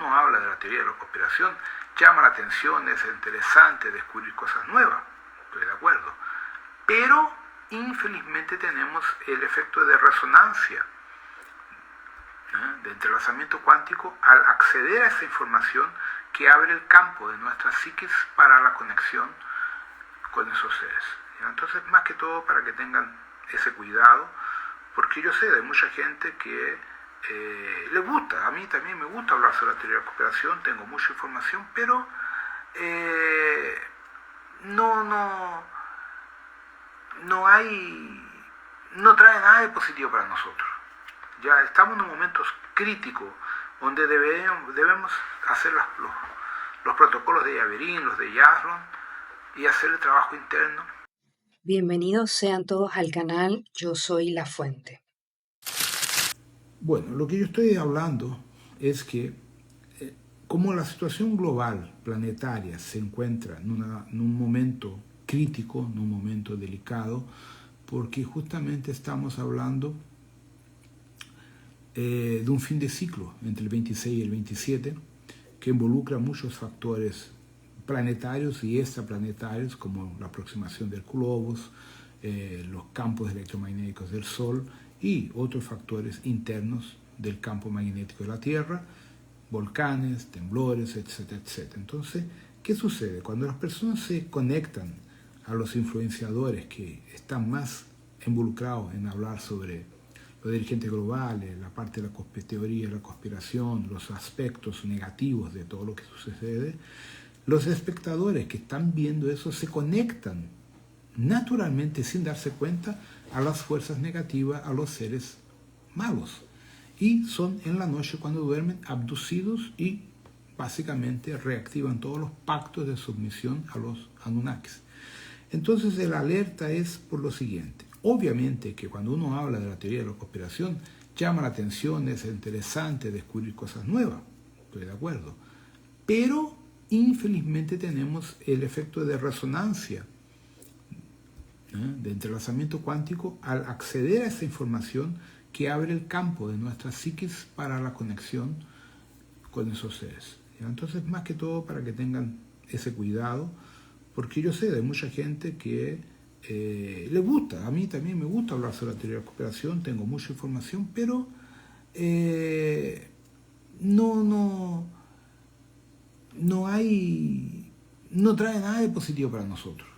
uno habla de la teoría de la conspiración, llama la atención, es interesante descubrir cosas nuevas, estoy de acuerdo. Pero infelizmente tenemos el efecto de resonancia, de entrelazamiento cuántico, al acceder a esa información que abre el campo de nuestra psiquis para la conexión con esos seres. Entonces, más que todo, para que tengan ese cuidado, porque yo sé de mucha gente que le gusta, a mí también me gusta hablar sobre la teoría de la conspiración, tengo mucha información, pero no trae nada de positivo para nosotros. Ya estamos en momentos críticos donde debemos hacer los protocolos de Yaverin, los de Yasron, y hacer el trabajo interno. Bienvenidos sean todos al canal, yo soy La Fuente. Bueno, lo que yo estoy hablando es que como la situación global, planetaria, se encuentra en un momento crítico, en un momento delicado, porque justamente estamos hablando de un fin de ciclo entre el 26 y el 27, que involucra muchos factores planetarios y extraplanetarios, como la aproximación del globos, los campos electromagnéticos del Sol y otros factores internos del campo magnético de la Tierra, volcanes, temblores, etcétera, etcétera. Entonces, ¿qué sucede? Cuando las personas se conectan a los influenciadores que están más involucrados en hablar sobre los dirigentes globales, la parte de la teoría de la conspiración, los aspectos negativos de todo lo que sucede, los espectadores que están viendo eso se conectan naturalmente, sin darse cuenta, a las fuerzas negativas, a los seres malos. Y son en la noche, cuando duermen, abducidos y básicamente reactivan todos los pactos de submisión a los Anunnakis. Entonces el alerta es por lo siguiente. Obviamente que cuando uno habla de la teoría de la conspiración, llama la atención, es interesante descubrir cosas nuevas, estoy de acuerdo. Pero infelizmente tenemos el efecto de resonancia, de entrelazamiento cuántico, al acceder a esa información que abre el campo de nuestra psiquis para la conexión con esos seres. Entonces, más que todo, para que tengan ese cuidado, porque yo sé de mucha gente que le gusta, a mí también me gusta hablar sobre la teoría de la conspiración, tengo mucha información, pero no trae nada de positivo para nosotros.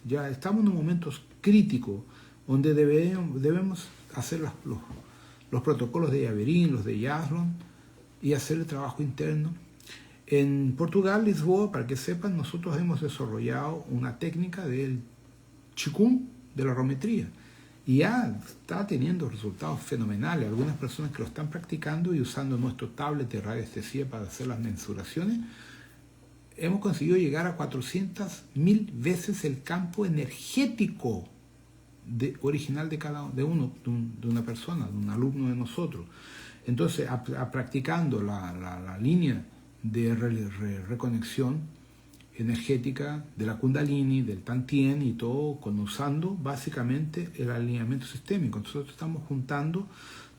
Ya estamos en momentos críticos donde debemos hacer los protocolos de Yaverin, los de Yasron, y hacer el trabajo interno. En Portugal, Lisboa, para que sepan, nosotros hemos desarrollado una técnica del Qigong, de la rometría, y ya está teniendo resultados fenomenales. Algunas personas que lo están practicando y usando nuestro tablet de radiestesia para hacer las mensuraciones, hemos conseguido llegar a 400.000 veces el campo energético original de de una persona, de un alumno de nosotros. Entonces, practicando la línea de reconexión energética de la Kundalini, del Tantien y todo, usando básicamente el alineamiento sistémico. Nosotros estamos juntando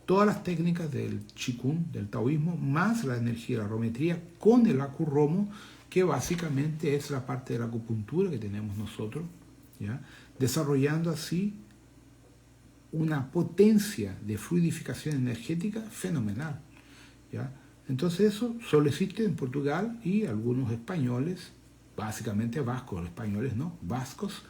todas las técnicas del Qigong, del taoísmo, más la energía de la rometría con el Acuromo, que básicamente es la parte de la acupuntura que tenemos nosotros, ¿ya? Desarrollando así una potencia de fluidificación energética fenomenal, ¿ya? Entonces eso solo existe en Portugal, y algunos españoles, básicamente vascos, españoles no, vascos,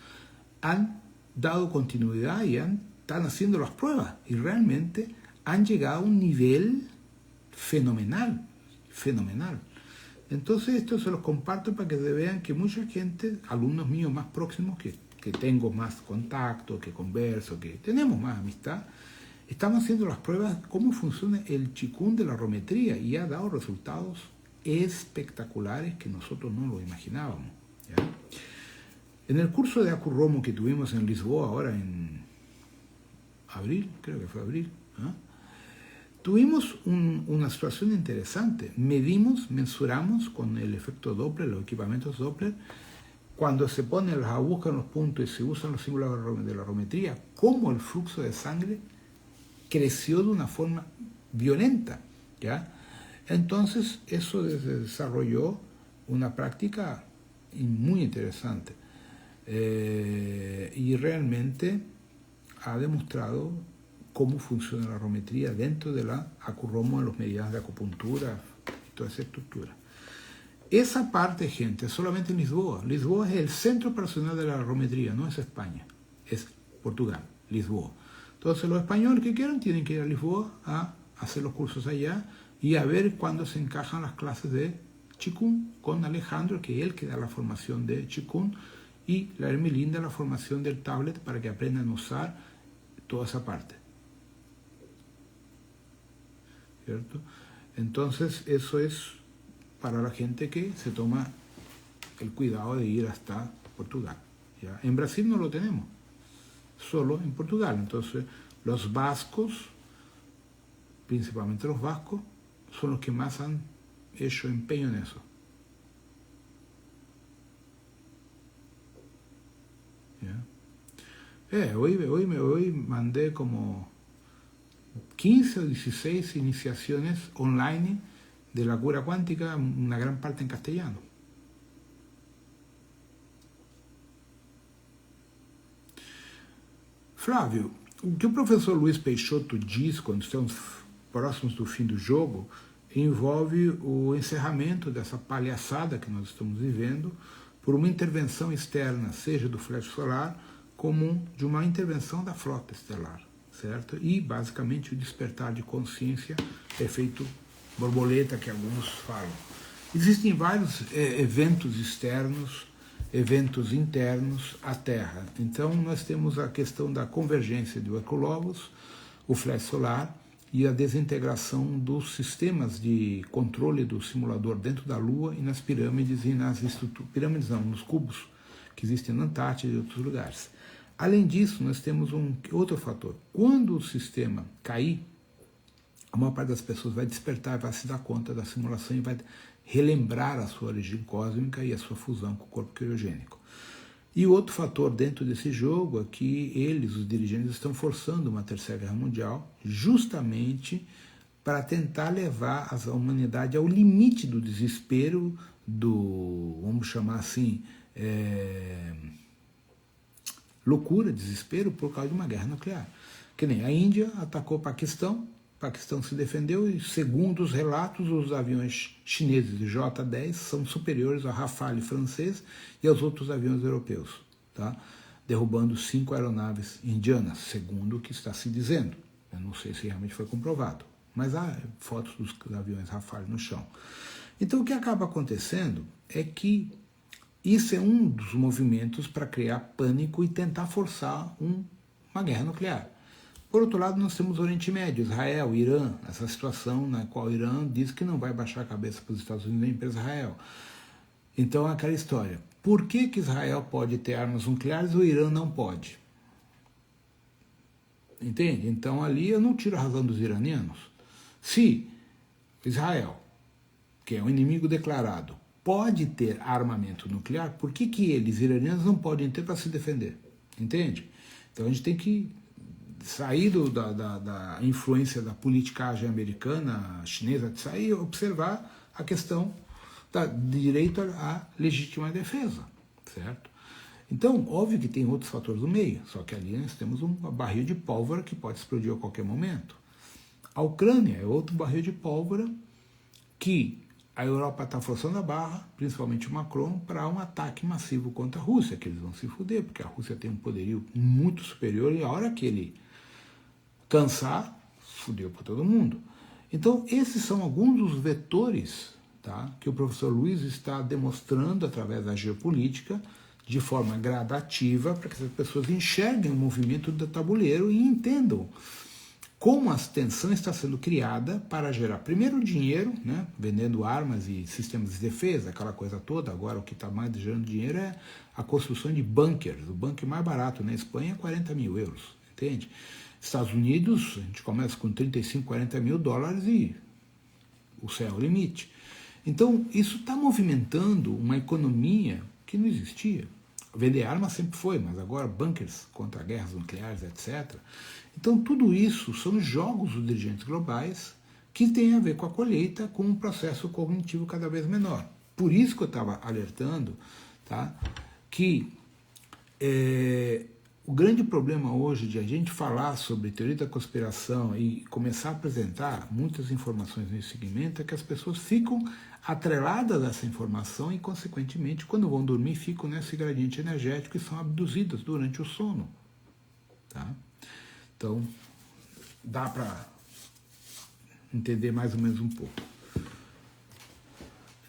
han dado continuidad y están haciendo las pruebas y realmente han llegado a un nivel fenomenal. Entonces esto se los comparto para que vean que mucha gente, alumnos míos más próximos, que tengo más contacto, que converso, que tenemos más amistad, estamos haciendo las pruebas cómo funciona el Qigong de la rometría y ha dado resultados espectaculares que nosotros no lo imaginábamos, ¿ya? En el curso de Acuromo que tuvimos en Lisboa ahora en abril, creo que fue abril, ¿eh? Tuvimos una situación interesante. Mensuramos con el efecto Doppler, los equipamientos Doppler, cuando se ponen las agujas en los puntos y se usan los símbolos de la rometría, cómo el flujo de sangre creció de una forma violenta, ¿ya? Entonces, eso desarrolló una práctica muy interesante y realmente ha demostrado cómo funciona la arometría dentro de la acurromo en los meridianos de acupuntura y toda esa estructura. Esa parte, gente, es solamente en Lisboa. Lisboa es el centro operacional de la arometría, no es España, es Portugal, Lisboa. Entonces los españoles que quieran tienen que ir a Lisboa a hacer los cursos allá y a ver cuándo se encajan las clases de Qigong con Alejandro, que es él que da la formación de Qigong, y la Hermelinda la formación del tablet para que aprendan a usar toda esa parte. ¿Cierto? Entonces eso es para la gente que se toma el cuidado de ir hasta Portugal. ¿Ya? En Brasil no lo tenemos, solo en Portugal. Entonces los vascos, principalmente los vascos, son los que más han hecho empeño en eso. ¿Ya? Hoy mandé como 15 o 16 iniciaciones online de la cura cuántica, una gran parte en castellano. Flávio, o que o professor Luiz Peixoto diz quando estamos próximos do fim do jogo envolve o encerramento dessa palhaçada que nós estamos vivendo por uma intervenção externa, seja do flash solar, como de uma intervenção da frota estelar, certo? E, basicamente, o despertar de consciência, efeito borboleta, que alguns falam. Existem vários eventos externos, eventos internos à Terra. Então, nós temos a questão da convergência do Ecolobos, o flash solar e a desintegração dos sistemas de controle do simulador dentro da Lua e nas pirâmides e nas estruturas, pirâmides não, nos cubos que existem na Antártida e outros lugares. Além disso, nós temos um outro fator. Quando o sistema cair, a maior parte das pessoas vai despertar, vai se dar conta da simulação e vai relembrar a sua origem cósmica e a sua fusão com o corpo criogênico. E o outro fator dentro desse jogo é que eles, os dirigentes, estão forçando uma terceira guerra mundial justamente para tentar levar a humanidade ao limite do desespero, do, vamos chamar assim, loucura, desespero por causa de uma guerra nuclear. Que nem a Índia atacou o Paquistão se defendeu e, segundo os relatos, os aviões chineses de J-10 são superiores ao Rafale francês e aos outros aviões europeus, tá? Derrubando 5 aeronaves indianas, segundo o que está se dizendo. Eu não sei se realmente foi comprovado, mas há fotos dos aviões Rafale no chão. Então o que acaba acontecendo é que isso é um dos movimentos para criar pânico e tentar forçar uma guerra nuclear. Por outro lado, nós temos o Oriente Médio, Israel, Irã, essa situação na qual o Irã diz que não vai baixar a cabeça para os Estados Unidos nem para Israel. Então é aquela história. Por que Israel pode ter armas nucleares e o Irã não pode? Entende? Então ali eu não tiro a razão dos iranianos. Se Israel, que é um inimigo declarado, pode ter armamento nuclear, por que eles, iranianos, não podem ter para se defender? Entende? Então a gente tem que sair da influência da politicagem americana, chinesa, sair e observar a questão de direito à legítima defesa, certo? Então, óbvio que tem outros fatores no meio, só que ali nós temos um barril de pólvora que pode explodir a qualquer momento. A Ucrânia é outro barril de pólvora que a Europa está forçando a barra, principalmente o Macron, para um ataque massivo contra a Rússia, que eles vão se fuder, porque a Rússia tem um poderio muito superior e a hora que ele cansar, fudeu para todo mundo. Então, esses são alguns dos vetores, tá, que o professor Luiz está demonstrando através da geopolítica, de forma gradativa, para que as pessoas enxerguem o movimento do tabuleiro e entendam como a tensão está sendo criada para gerar, primeiro, dinheiro, né, vendendo armas e sistemas de defesa, aquela coisa toda. Agora, o que está mais gerando dinheiro é a construção de bunkers. O bunker mais barato na Espanha é 40 mil euros, entende? Estados Unidos, a gente começa com 35, 40 mil dólares e o céu é o limite. Então, isso está movimentando uma economia que não existia. Vender armas sempre foi, mas agora bunkers contra guerras nucleares, etc. Então, tudo isso são jogos dos dirigentes globais que tem a ver com a colheita, com um processo cognitivo cada vez menor. Por isso que eu estava alertando, tá, que o grande problema hoje de a gente falar sobre teoria da conspiração e começar a apresentar muitas informações nesse segmento é que as pessoas ficam atreladas a essa informação e, consequentemente, quando vão dormir, ficam nesse gradiente energético e são abduzidas durante o sono. Tá? Então, dá para entender mais ou menos un poco.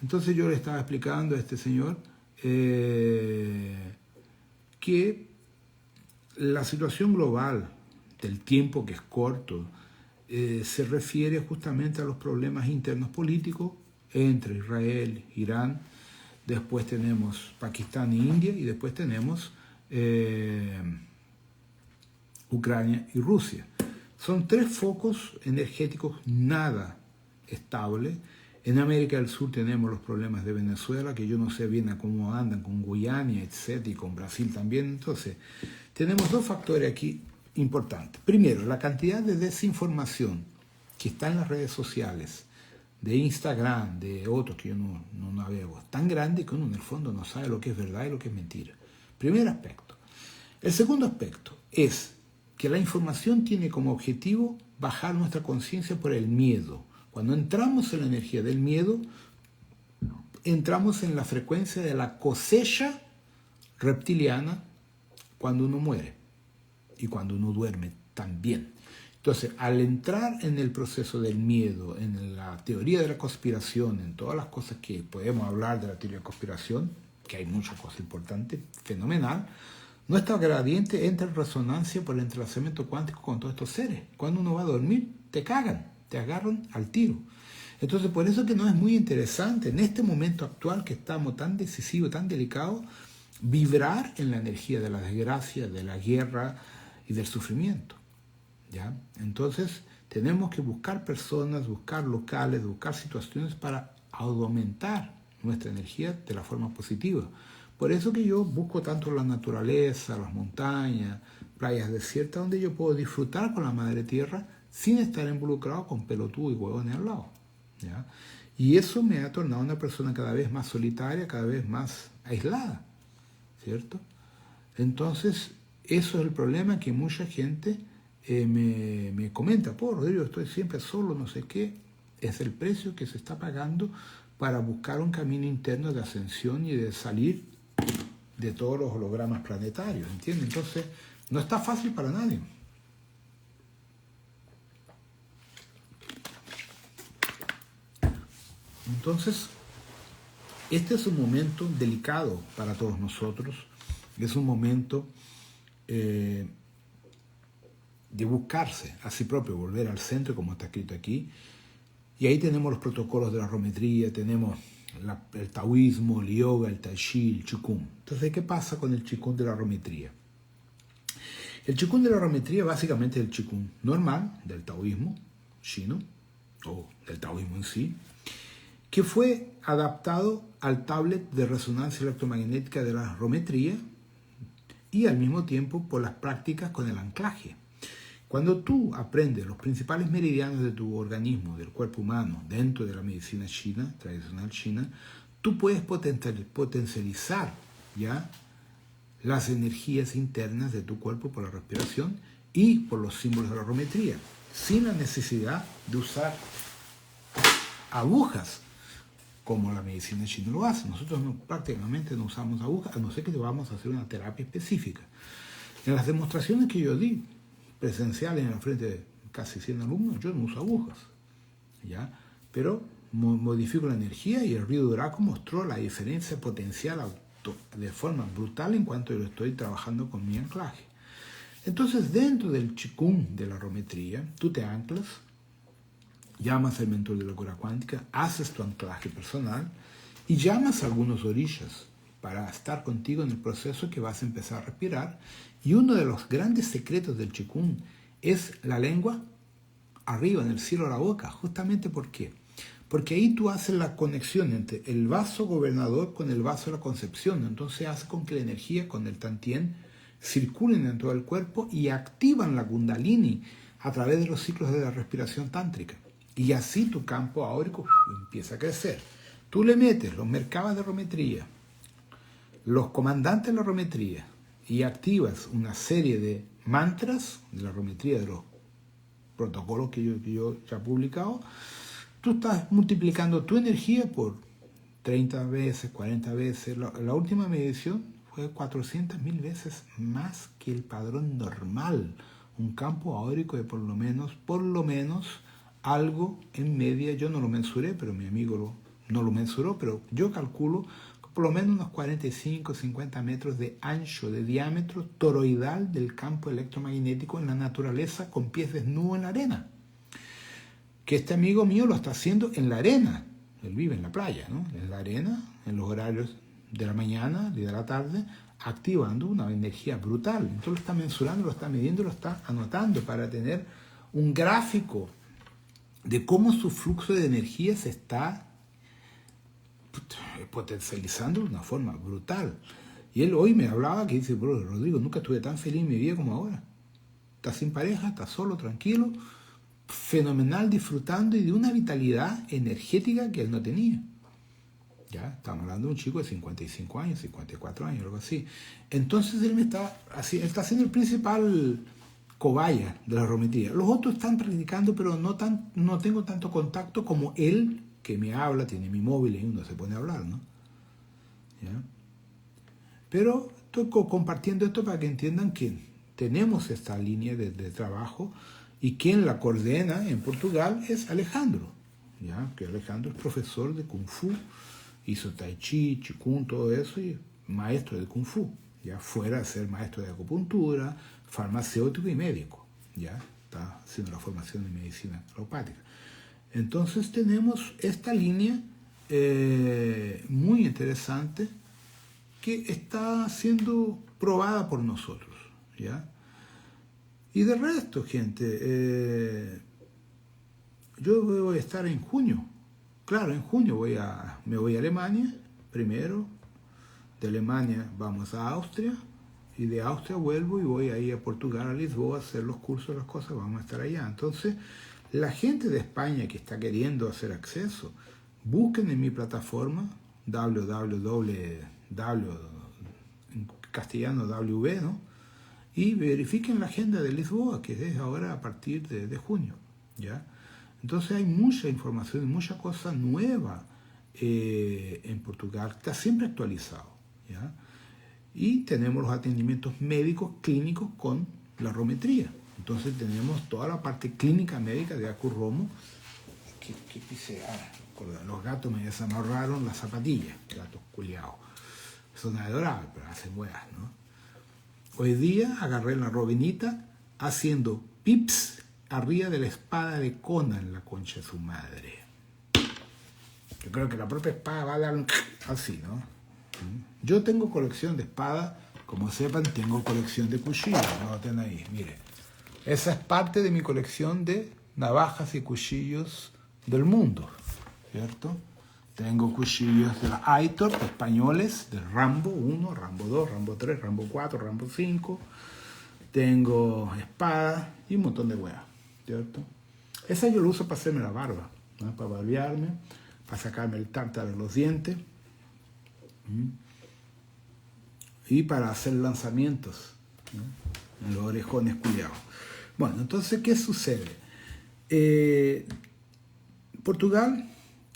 Entonces yo le estaba explicando a este señor que la situación global del tiempo, que es corto, se refiere justamente a los problemas internos políticos entre Israel, Irán, después tenemos Pakistán e India, y después tenemos Ucrania y Rusia. Son tres focos energéticos nada estables. En América del Sur tenemos los problemas de Venezuela, que yo no sé bien a cómo andan con Guyana, etc., y con Brasil también. Entonces, tenemos dos factores aquí importantes. Primero, la cantidad de desinformación que está en las redes sociales, de Instagram, de otros que yo no navego, es tan grande que uno en el fondo no sabe lo que es verdad y lo que es mentira. Primer aspecto. El segundo aspecto es que la información tiene como objetivo bajar nuestra conciencia por el miedo. Cuando entramos en la energía del miedo, entramos en la frecuencia de la cosecha reptiliana cuando uno muere y cuando uno duerme también. Entonces, al entrar en el proceso del miedo, en la teoría de la conspiración, en todas las cosas que podemos hablar de la teoría de conspiración, que hay muchas cosas importantes, fenomenal, nuestro gradiente entra en resonancia por el entrelazamiento cuántico con todos estos seres. Cuando uno va a dormir, te cagan, te agarran al tiro. Entonces, por eso que no es muy interesante en este momento actual que estamos tan decisivos, tan delicados, vibrar en la energía de la desgracia, de la guerra y del sufrimiento. ¿Ya? Entonces, tenemos que buscar personas, buscar locales, buscar situaciones para aumentar nuestra energía de la forma positiva. Por eso que yo busco tanto la naturaleza, las montañas, playas desiertas, donde yo puedo disfrutar con la madre tierra sin estar involucrado con pelotudos y huevones al lado. ¿Ya? Y eso me ha tornado una persona cada vez más solitaria, cada vez más aislada, ¿cierto? Entonces, eso es el problema que mucha gente me comenta. Rodrigo, estoy siempre solo, no sé qué. Es el precio que se está pagando para buscar un camino interno de ascensión y de salir de todos los hologramas planetarios, ¿entiendes? Entonces, no está fácil para nadie. Entonces, este es un momento delicado para todos nosotros, es un momento de buscarse a sí propio, volver al centro, como está escrito aquí, y ahí tenemos los protocolos de la rometría, tenemos el taoísmo, el yoga, el tai chi, el qigong. Entonces, ¿qué pasa con el qigong de la rometría? El qigong de la rometría básicamente es el qigong normal del taoísmo chino, o del taoísmo en sí, que fue adaptado al tablet de resonancia electromagnética de la rometría y al mismo tiempo por las prácticas con el anclaje. Cuando tú aprendes los principales meridianos de tu organismo, del cuerpo humano, dentro de la medicina china, tradicional china, tú puedes potencializar ya las energías internas de tu cuerpo por la respiración y por los símbolos de la rometría, sin la necesidad de usar agujas, como la medicina china lo hace. Nosotros prácticamente no usamos agujas, a no ser que vamos a hacer una terapia específica. En las demostraciones que yo di, presenciales en la frente de casi 100 alumnos, yo no uso agujas, ¿ya? Pero modifico la energía, y el Río Duraco mostró la diferencia potencial de forma brutal en cuanto yo estoy trabajando con mi anclaje. Entonces, dentro del qigong de la rometría, tú te anclas, llamas al mentor de la cura cuántica, haces tu anclaje personal y llamas a algunos orishas para estar contigo en el proceso que vas a empezar a respirar. Y uno de los grandes secretos del qigong es la lengua arriba, en el cielo de la boca. Justamente ¿por qué? Porque ahí tú haces la conexión entre el vaso gobernador con el vaso de la concepción. Entonces hace con que la energía con el tantien circulen en todo el cuerpo y activan la kundalini a través de los ciclos de la respiración tántrica. Y así tu campo áurico empieza a crecer. Tú le metes los mercados de rometría, los comandantes de la rometría, y activas una serie de mantras de la rometría, de los protocolos que yo ya he publicado. Tú estás multiplicando tu energía por 30 veces, 40 veces. La última medición fue 400.000 veces más que el padrón normal. Un campo áurico de por lo menos algo en media. Yo no lo mensuré, pero mi amigo no lo mensuró, pero yo calculo por lo menos unos 45, 50 metros de ancho, de diámetro toroidal del campo electromagnético en la naturaleza, con pies desnudos en la arena. Que este amigo mío lo está haciendo en la arena. Él vive en la playa, ¿no? En la arena, en los horarios de la mañana y de la tarde, activando una energía brutal. Entonces lo está mensurando, lo está midiendo, lo está anotando para tener un gráfico de cómo su flujo de energía se está potencializando de una forma brutal. Y él hoy me hablaba que dice, bro, Rodrigo, nunca estuve tan feliz en mi vida como ahora. Está sin pareja, está solo, tranquilo, fenomenal, disfrutando y de una vitalidad energética que él no tenía. Ya, estamos hablando de un chico de 55 años, 54 años, algo así. Entonces él está siendo el principal cobaya de la rometría. Los otros están practicando, pero no tengo tanto contacto como él, que me habla, tiene mi móvil y uno se pone a hablar, ¿no? ¿Ya? Pero estoy compartiendo esto para que entiendan que tenemos esta línea de trabajo, y quien la coordena en Portugal es Alejandro, ¿ya? Que Alejandro es profesor de Kung Fu, hizo Tai Chi, Qigong, todo eso, y maestro de Kung Fu, ya fuera a ser maestro de acupuntura, farmacéutico y médico, ya está haciendo la formación en medicina alopática. Entonces tenemos esta línea muy interesante que está siendo probada por nosotros, ¿ya? Y de resto, gente, yo voy a estar en junio. Claro, en junio me voy a Alemania primero. De Alemania vamos a Austria. Y de Austria vuelvo y voy ahí a Portugal, a Lisboa, a hacer los cursos, las cosas. Vamos a estar allá. Entonces, la gente de España que está queriendo hacer acceso, busquen en mi plataforma en castellano W, ¿no? Y verifiquen la agenda de Lisboa, que es ahora a partir de junio, ¿ya? Entonces hay mucha información, mucha cosa nueva en Portugal, está siempre actualizado, ¿ya? Y tenemos los atendimientos médicos clínicos con la rometría. Entonces tenemos toda la parte clínica médica de Acurromo, que pise, los gatos me desamarraron las zapatillas, gatos culiados. Son adorables, pero hacen hueas, ¿no? Hoy día agarré la robinita haciendo pips arriba de la espada de Conan, la concha de su madre. Yo creo que la propia espada va a dar así, ¿no? Yo tengo colección de espadas, como sepan, tengo colección de cuchillos, no lo tienen ahí, mire. Esa es parte de mi colección de navajas y cuchillos del mundo, ¿cierto? Tengo cuchillos de la Aitor, españoles, del Rambo 1, Rambo 2, Rambo 3, Rambo 4, Rambo 5. Tengo espadas y un montón de huevas, ¿cierto? Esa yo lo uso para hacerme la barba, ¿no? Para barbearme, para sacarme el tártaro de los dientes y para hacer lanzamientos, ¿no? En los orejones culiados. Bueno, entonces, ¿qué sucede? Portugal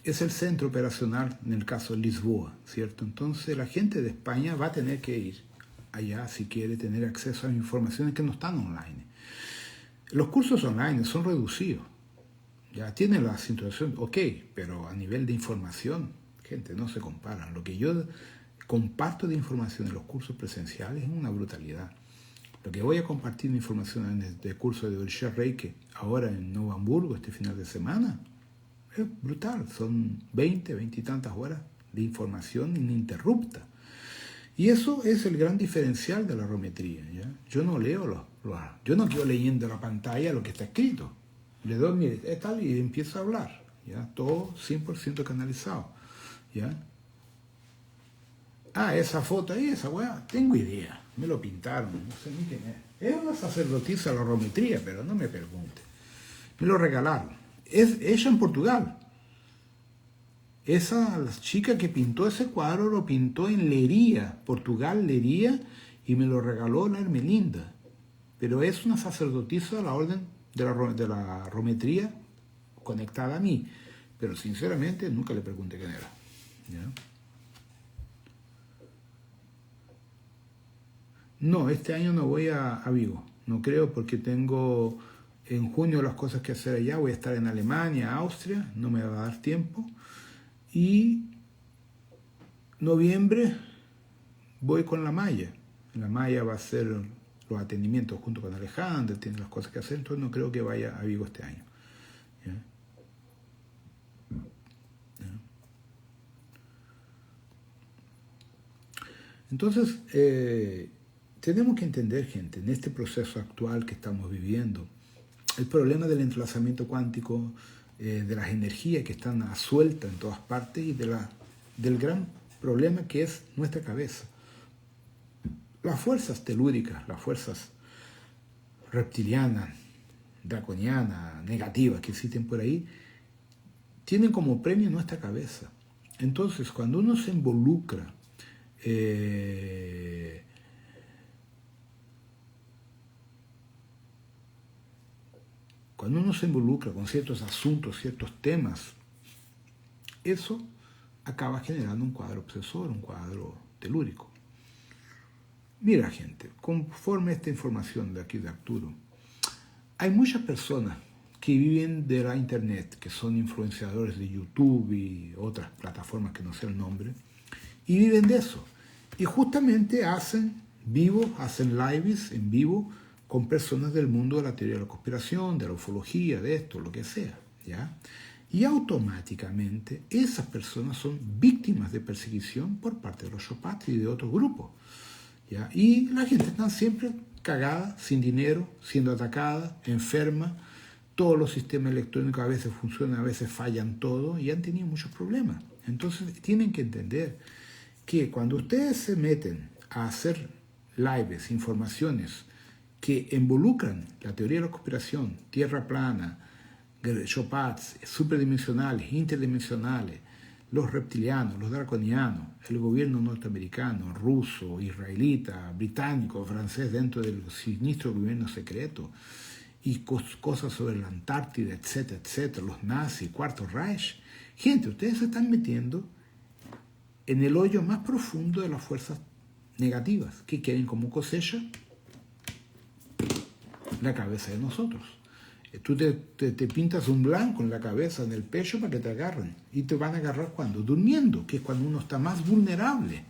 es el centro operacional en el caso de Lisboa, ¿cierto? Entonces la gente de España va a tener que ir allá si quiere tener acceso a informaciones que no están online. Los cursos online son reducidos, ya tienen la situación, ok, pero a nivel de información, gente, no se comparan. Lo que yo comparto de información en los cursos presenciales es una brutalidad. Lo que voy a compartir de información en este curso de Orisha Reiki ahora en Novo Hamburgo este final de semana, es brutal, son 20 y tantas horas de información ininterrupta. Y eso es el gran diferencial de la rometría, ¿ya? Yo no leo yo no quedo leyendo la pantalla lo que está escrito. Le doy, mire, es tal, y empiezo a hablar, ¿ya? Todo 100% canalizado, ¿ya? Esa foto ahí, esa weá, tengo idea, me lo pintaron, no sé ni quién es. Es una sacerdotisa de la rometría, pero no me pregunte. Me lo regalaron. Es ella en Portugal. Esa chica que pintó ese cuadro lo pintó en Leiria, Portugal, Leiria, y me lo regaló la Hermelinda. Pero es una sacerdotisa de la orden de la rometría conectada a mí. Pero sinceramente nunca le pregunté quién era. ¿Ya? No, este año no voy a Vigo. No creo porque tengo en junio las cosas que hacer allá. Voy a estar en Alemania, Austria, no me va a dar tiempo. Y noviembre voy con la Maya. La Maya va a hacer los atendimientos junto con Alejandra, tiene las cosas que hacer, entonces no creo que vaya a Vigo este año. ¿Ya? ¿Ya? Entonces, tenemos que entender, gente, en este proceso actual que estamos viviendo, el problema del entrelazamiento cuántico, de las energías que están a suelta en todas partes y del gran problema que es nuestra cabeza. Las fuerzas telúricas, las fuerzas reptilianas, draconianas, negativas que existen por ahí, tienen como premio nuestra cabeza. Entonces, cuando uno se involucra con ciertos asuntos, ciertos temas, eso acaba generando un cuadro obsesor, un cuadro telúrico. Mira, gente, conforme esta información de aquí de Arturo, hay muchas personas que viven de la internet, que son influenciadores de YouTube y otras plataformas que no sé el nombre, y viven de eso. Y justamente hacen lives en vivo con personas del mundo de la teoría de la conspiración, de la ufología, de esto, lo que sea, ¿ya? Y automáticamente esas personas son víctimas de persecución por parte de los Chopats y de otros grupos, ¿ya? Y la gente está siempre cagada, sin dinero, siendo atacada, enferma. Todos los sistemas electrónicos a veces funcionan, a veces fallan todo y han tenido muchos problemas. Entonces tienen que entender que cuando ustedes se meten a hacer lives, informaciones que involucran la teoría de la conspiración, tierra plana, Chopats, superdimensionales, interdimensionales, los reptilianos, los draconianos, el gobierno norteamericano, ruso, israelita, británico, francés dentro del siniestro gobierno secreto, y cosas sobre la Antártida, etcétera, etcétera, los nazis, Cuarto Reich. Gente, ustedes se están metiendo en el hoyo más profundo de las fuerzas negativas, que quieren como cosecha la cabeza de nosotros. Tú te pintas un blanco en la cabeza, en el pecho, para que te agarren. ¿Y te van a agarrar cuando? Durmiendo, que es cuando uno está más vulnerable.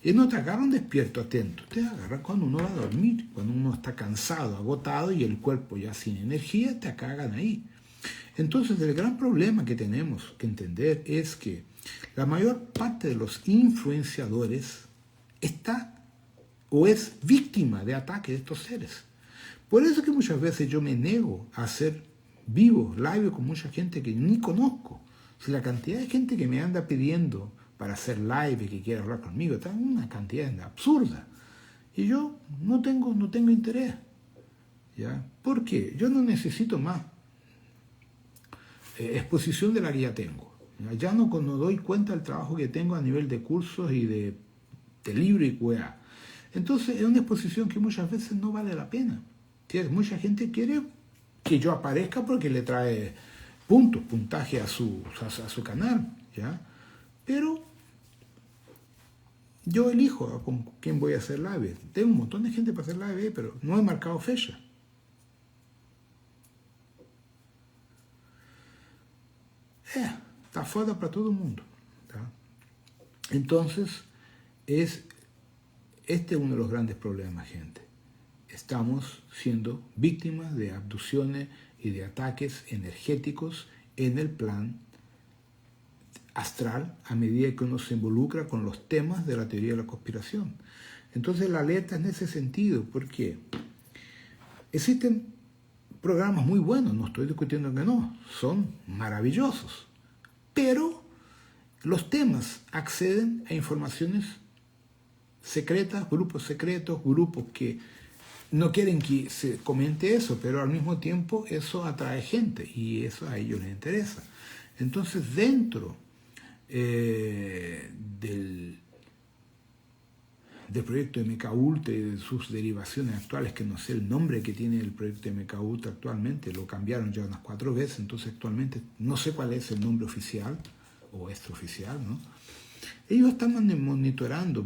Y no te agarran despierto, atento. Te agarran cuando uno va a dormir, cuando uno está cansado, agotado y el cuerpo ya sin energía, te cagan ahí. Entonces, el gran problema que tenemos que entender es que la mayor parte de los influenciadores está o es víctima de ataque de estos seres. Por eso que muchas veces yo me niego a hacer vivos, live con mucha gente que ni conozco. Si la cantidad de gente que me anda pidiendo para hacer live y que quiere hablar conmigo, está una cantidad absurda. Y yo no tengo interés. ¿Ya? ¿Por qué? Yo no necesito más exposición de la que ya tengo. Ya no doy cuenta del trabajo que tengo a nivel de cursos y de libro y QA. Entonces es una exposición que muchas veces no vale la pena. Mucha gente quiere que yo aparezca porque le trae puntaje a su canal, ¿ya? Pero yo elijo con quién voy a hacer live. Tengo un montón de gente para hacer live, pero no he marcado fecha. Está foda para todo el mundo, ¿tá? Entonces, este es uno de los grandes problemas, gente. Estamos siendo víctimas de abducciones y de ataques energéticos en el plan astral a medida que uno se involucra con los temas de la teoría de la conspiración. Entonces la alerta es en ese sentido, porque existen programas muy buenos, no estoy discutiendo que no, son maravillosos, pero los temas acceden a informaciones secretas, grupos secretos, grupos que no quieren que se comente eso, pero al mismo tiempo eso atrae gente y eso a ellos les interesa. Entonces, dentro del proyecto MK Ultra y de sus derivaciones actuales, que no sé el nombre que tiene el proyecto MK Ultra actualmente, lo cambiaron ya unas 4 veces, entonces actualmente no sé cuál es el nombre oficial o extraoficial, ¿no? Ellos están monitorando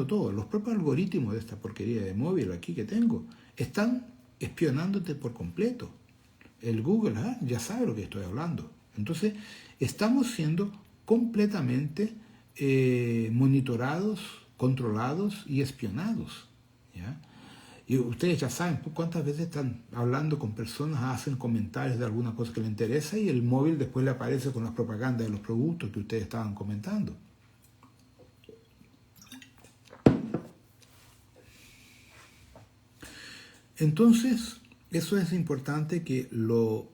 todo. Los propios algoritmos de esta porquería de móvil aquí que tengo están espionándote por completo. El Google ya sabe lo que estoy hablando. Entonces, estamos siendo completamente monitorados, controlados y espionados, ¿ya? Y ustedes ya saben cuántas veces están hablando con personas, hacen comentarios de alguna cosa que les interesa y el móvil después le aparece con las propagandas de los productos que ustedes estaban comentando. Entonces, eso es importante que lo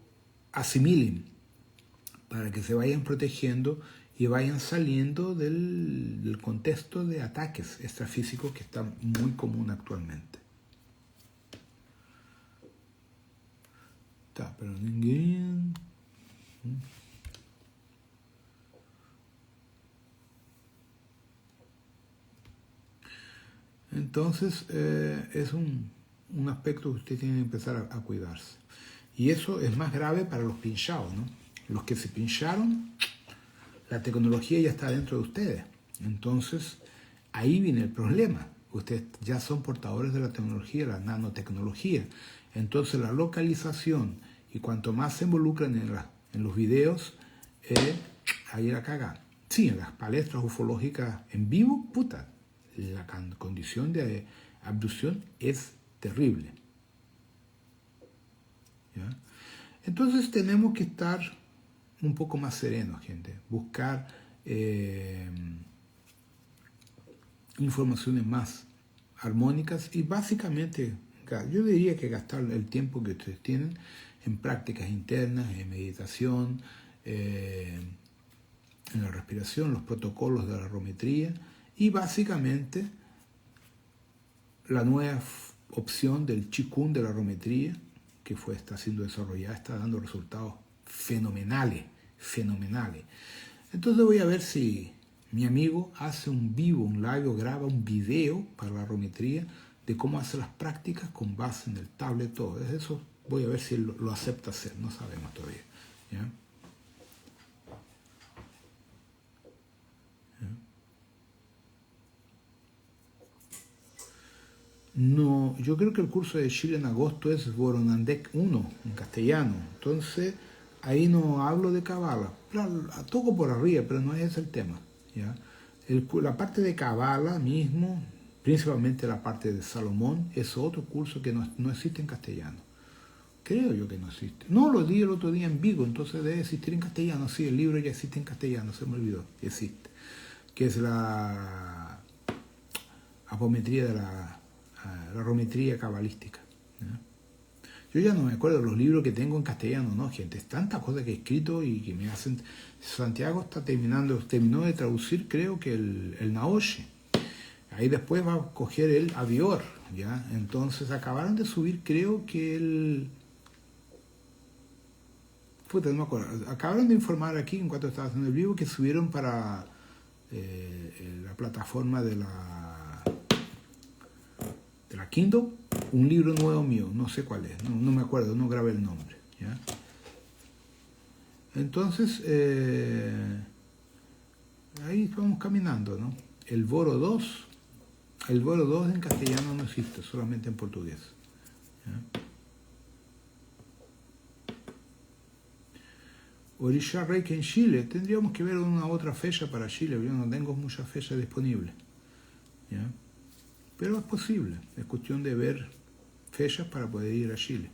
asimilen para que se vayan protegiendo y vayan saliendo del contexto de ataques extrafísicos que está muy común actualmente. Tá, pero ninguém... Entonces, es un aspecto que usted tiene que empezar a cuidarse. Y eso es más grave para los pinchados, ¿no? Los que se pincharon, la tecnología ya está dentro de ustedes. Entonces, ahí viene el problema. Ustedes ya son portadores de la tecnología, la nanotecnología. Entonces, la localización y cuanto más se involucran en los videos, ahí la cagan. Sí, en las palestras ufológicas en vivo, puta, la condición de abducción es terrible. ¿Ya? Entonces tenemos que estar un poco más serenos, gente. Buscar informaciones más armónicas y básicamente, yo diría que gastar el tiempo que ustedes tienen en prácticas internas, en meditación, en la respiración, los protocolos de la arometría y básicamente la nueva opción del Qigong de la arometría que está siendo desarrollada, está dando resultados fenomenales. Entonces voy a ver si mi amigo hace un vivo, un live o graba un video para la arometría de cómo hacer las prácticas con base en el tablet, todo. Eso voy a ver si él lo acepta hacer, no sabemos todavía. ¿Ya? No, yo creo que el curso de Chile en agosto es Voronandek 1 en castellano. Entonces, ahí no hablo de Kabbalah. Toco por arriba, pero no es ese el tema. ¿Ya? La parte de Kabbalah mismo, principalmente la parte de Salomón, es otro curso que no existe en castellano. Creo yo que no existe. No, lo di el otro día en Vigo, entonces debe existir en castellano. Sí, el libro ya existe en castellano, se me olvidó. Existe. Que es la apometría de la arometría cabalística. ¿Ya? Yo ya no me acuerdo de los libros que tengo en castellano, ¿no, gente? Es tantas cosas que he escrito y que me hacen... Santiago terminó de traducir, creo que el Naoshi. Ahí después va a coger el Avior, ¿ya? Entonces acabaron de subir, creo que el... Puta, no me acuerdo. Acabaron de informar aquí, en cuanto estaba haciendo el vivo, que subieron para la plataforma de la Kindle, un libro nuevo mío, no sé cuál es, no me acuerdo, no grabé el nombre. ¿Ya? Entonces, ahí vamos caminando, ¿no? El Voro 2 en castellano no existe, solamente en portugués. ¿Ya? Orisha Reiki en Chile, tendríamos que ver una otra fecha para Chile, yo no tengo muchas fechas disponibles. ¿Ya? Pero es posible, es cuestión de ver fechas para poder ir a Chile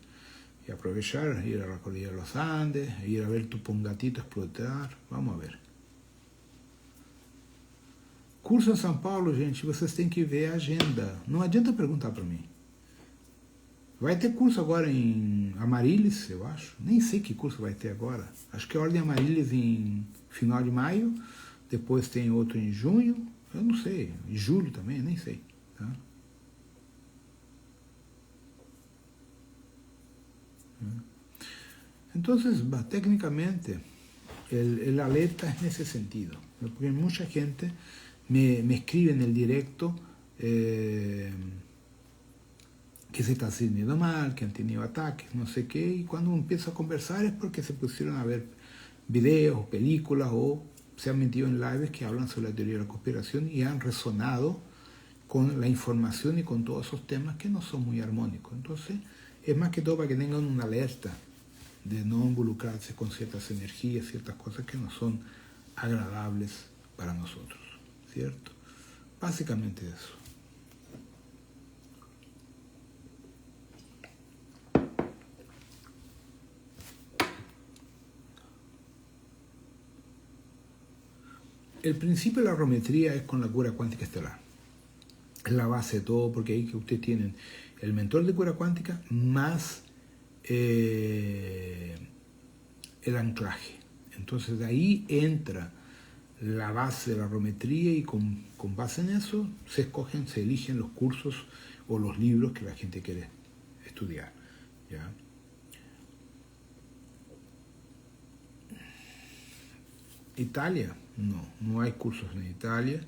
y aprovechar, ir a la cordillera de los Andes, ir a ver Tupungatito explotar, vamos a ver. Curso em São Paulo, gente, vocês têm que ver a agenda, não adianta perguntar para mim. Vai ter curso agora em Amaryllis, eu acho, nem sei que curso vai ter agora, acho que é Ordem Amaryllis em final de maio, depois tem outro em junho, eu não sei, em julho também, nem sei. Tá? Entonces, técnicamente, el alerta es en ese sentido, porque mucha gente me escribe en el directo que se está sintiendo mal, que han tenido ataques, no sé qué, y cuando uno empieza a conversar es porque se pusieron a ver videos, películas, o se han metido en lives que hablan sobre la teoría de la conspiración y han resonado con la información y con todos esos temas que no son muy armónicos. Entonces, es más que todo para que tengan una alerta de no involucrarse con ciertas energías, ciertas cosas que no son agradables para nosotros, ¿cierto? Básicamente eso. El principio de la geometría es con la cura cuántica estelar. Es la base de todo, porque ahí que ustedes tienen el mentor de cura cuántica más el anclaje. Entonces de ahí entra la base de la geometría y con base en eso se eligen los cursos o los libros que la gente quiere estudiar, ¿ya? Italia, no hay cursos en Italia.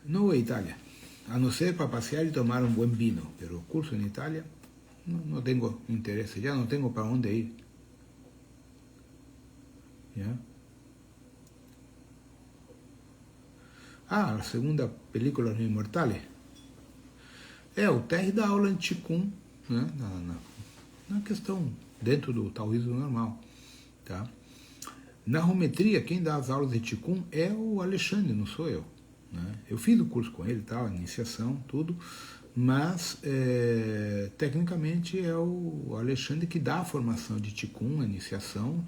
No voy a Italia, a no ser para pasear y tomar un buen vino, pero curso en Italia no tengo interés, ya no tengo para dónde ir. ¿Ya? La segunda película Los Inmortales. O Terry dá aula de Qigong, né? na questão dentro do taoísmo normal, tá? Na geometria, quem dá as aulas de Qigong é o Alexandre, não sou eu, né? Eu fiz o curso com ele, tal, iniciação, tudo, mas tecnicamente é o Alexandre que dá a formação de Qigong, a iniciação.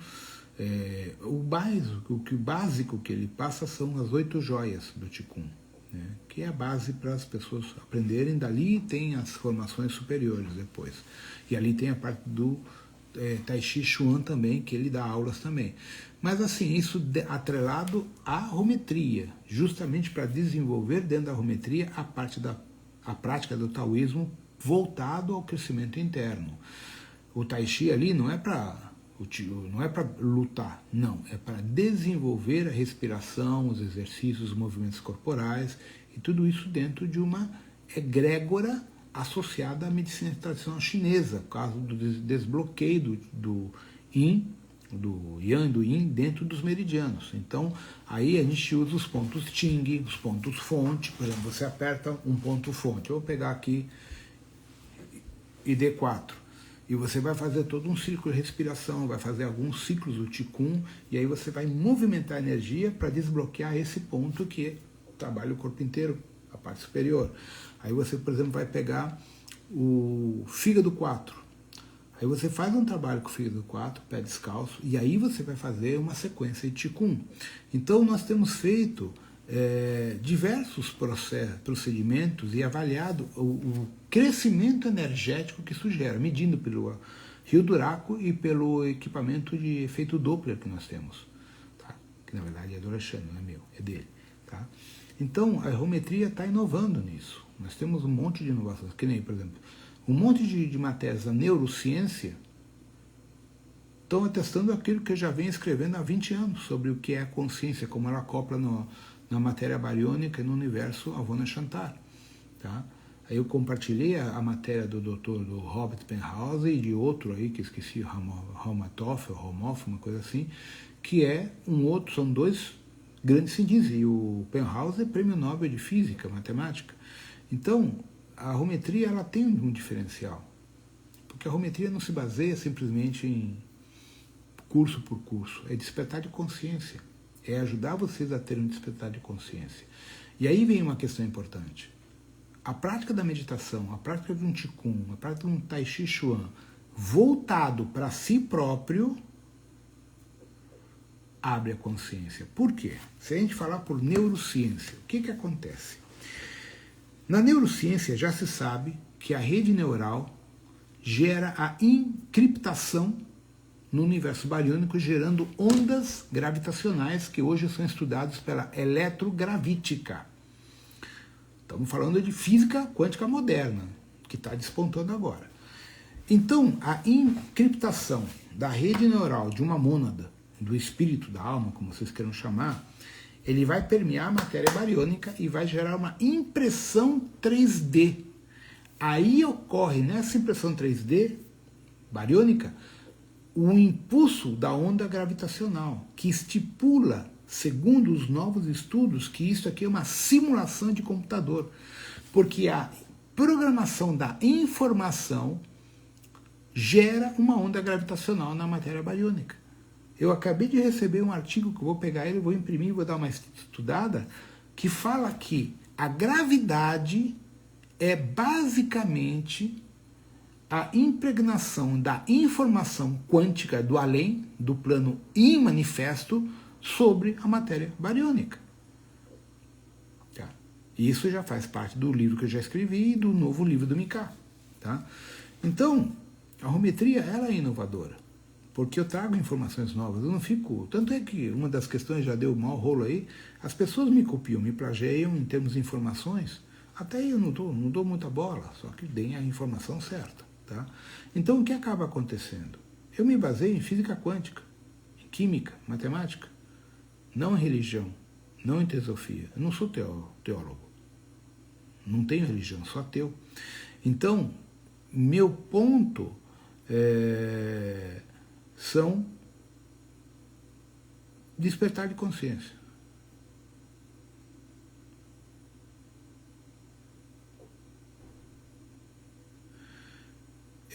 O básico que ele passa são as 8 joias do Qigong, né? Que é a base para as pessoas aprenderem. Dali tem as formações superiores depois. E ali tem a parte do Tai Chi Chuan também, que ele dá aulas também. Mas assim, isso atrelado à geometria, justamente para desenvolver dentro da geometria a prática do taoísmo voltado ao crescimento interno. O Tai Chi ali não é para lutar, não, é para desenvolver a respiração, os exercícios, os movimentos corporais, e tudo isso dentro de uma egrégora associada à medicina tradicional chinesa, por causa do desbloqueio do Yin, do Yang e do Yin dentro dos meridianos. Então, aí a gente usa os pontos Qing, os pontos fonte. Por exemplo, você aperta um ponto fonte. Eu vou pegar aqui ID4. E você vai fazer todo um ciclo de respiração, vai fazer alguns ciclos do Qigong, e aí você vai movimentar a energia para desbloquear esse ponto que trabalha o corpo inteiro, a parte superior. Aí você, por exemplo, vai pegar o fígado 4. Aí você faz um trabalho com o fígado 4, pé descalço, e aí você vai fazer uma sequência de Qigong. Então nós temos feito diversos procedimentos e avaliado o crescimento energético que isso gera, medindo pelo Rio Duraco e pelo equipamento de efeito Doppler que nós temos, tá? Que na verdade é do Alexandre, não é meu, é dele, tá? Então a geometria está inovando nisso. Nós temos um monte de inovações, que nem, por exemplo, um monte de matérias da neurociência estão atestando aquilo que eu já venho escrevendo há 20 anos sobre o que é a consciência, como ela acopla na matéria bariônica e no universo Avona Chantar, tá? Aí eu compartilhei a matéria do doutor do Robert Penhauser e de outro aí, que esqueci, Romatov, uma coisa assim, que é são 2 grandes cientistas, e o Penhauser é prêmio Nobel de Física, Matemática. Então, a geometria ela tem um diferencial, porque a geometria não se baseia simplesmente em curso por curso, é despertar de consciência, é ajudar vocês a terem um despertar de consciência. E aí vem uma questão importante. A prática da meditação, a prática de um Qigong, a prática de um Tai Chi Chuan, voltado para si próprio, abre a consciência. Por quê? Se a gente falar por neurociência, o que acontece? Na neurociência já se sabe que a rede neural gera a encriptação no universo bariônico, gerando ondas gravitacionais que hoje são estudadas pela eletrogravítica. Estamos falando de física quântica moderna, que está despontando agora. Então, a encriptação da rede neural de uma mônada, do espírito, da alma, como vocês queiram chamar, ele vai permear a matéria bariônica e vai gerar uma impressão 3D. Aí ocorre, nessa impressão 3D bariônica, o impulso da onda gravitacional, que estipula, segundo os novos estudos, que isso aqui é uma simulação de computador, porque a programação da informação gera uma onda gravitacional na matéria bariônica. Eu acabei de receber um artigo que eu vou pegar ele, vou imprimir, vou dar uma estudada, que fala que a gravidade é basicamente a impregnação da informação quântica do além, do plano imanifesto, sobre a matéria bariônica. Tá? Isso já faz parte do livro que eu já escrevi e do novo livro do Mika. Tá? Então, a arometria ela é inovadora, porque eu trago informações novas, eu não fico... Tanto é que uma das questões já deu mau rolo aí, as pessoas me copiam, me plagiam em termos de informações, até aí eu não dou muita bola, só que deem a informação certa. Tá? Então, o que acaba acontecendo? Eu me baseio em física quântica, em química, matemática, não em religião, não em teosofia. Eu não sou teólogo, não tenho religião, sou ateu. Então, meu ponto são despertar de consciência.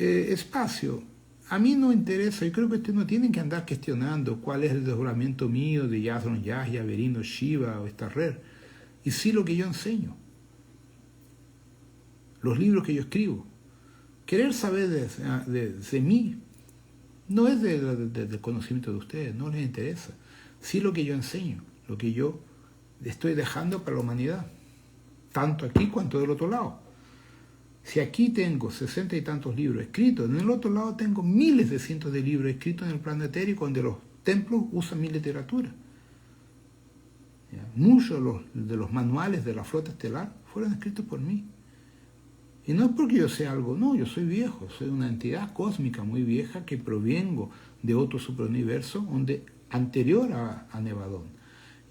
Espacio, a mí no interesa, yo creo que ustedes no tienen que andar cuestionando cuál es el desdoblamiento mío de Yazron Yahya, Verino, Shiva o Starrer, y sí lo que yo enseño, los libros que yo escribo. Querer saber de mí no es del conocimiento de ustedes, no les interesa, sí lo que yo enseño, lo que yo estoy dejando para la humanidad, tanto aquí cuanto del otro lado. Si aquí tengo 60 y tantos libros escritos, en el otro lado tengo miles de cientos de libros escritos en el plano etérico, donde los templos usan mi literatura. ¿Ya? Muchos de los manuales de la flota estelar fueron escritos por mí. Y no es porque yo sea algo, no, yo soy viejo, soy una entidad cósmica muy vieja que provengo de otro superuniverso anterior a Nevadón.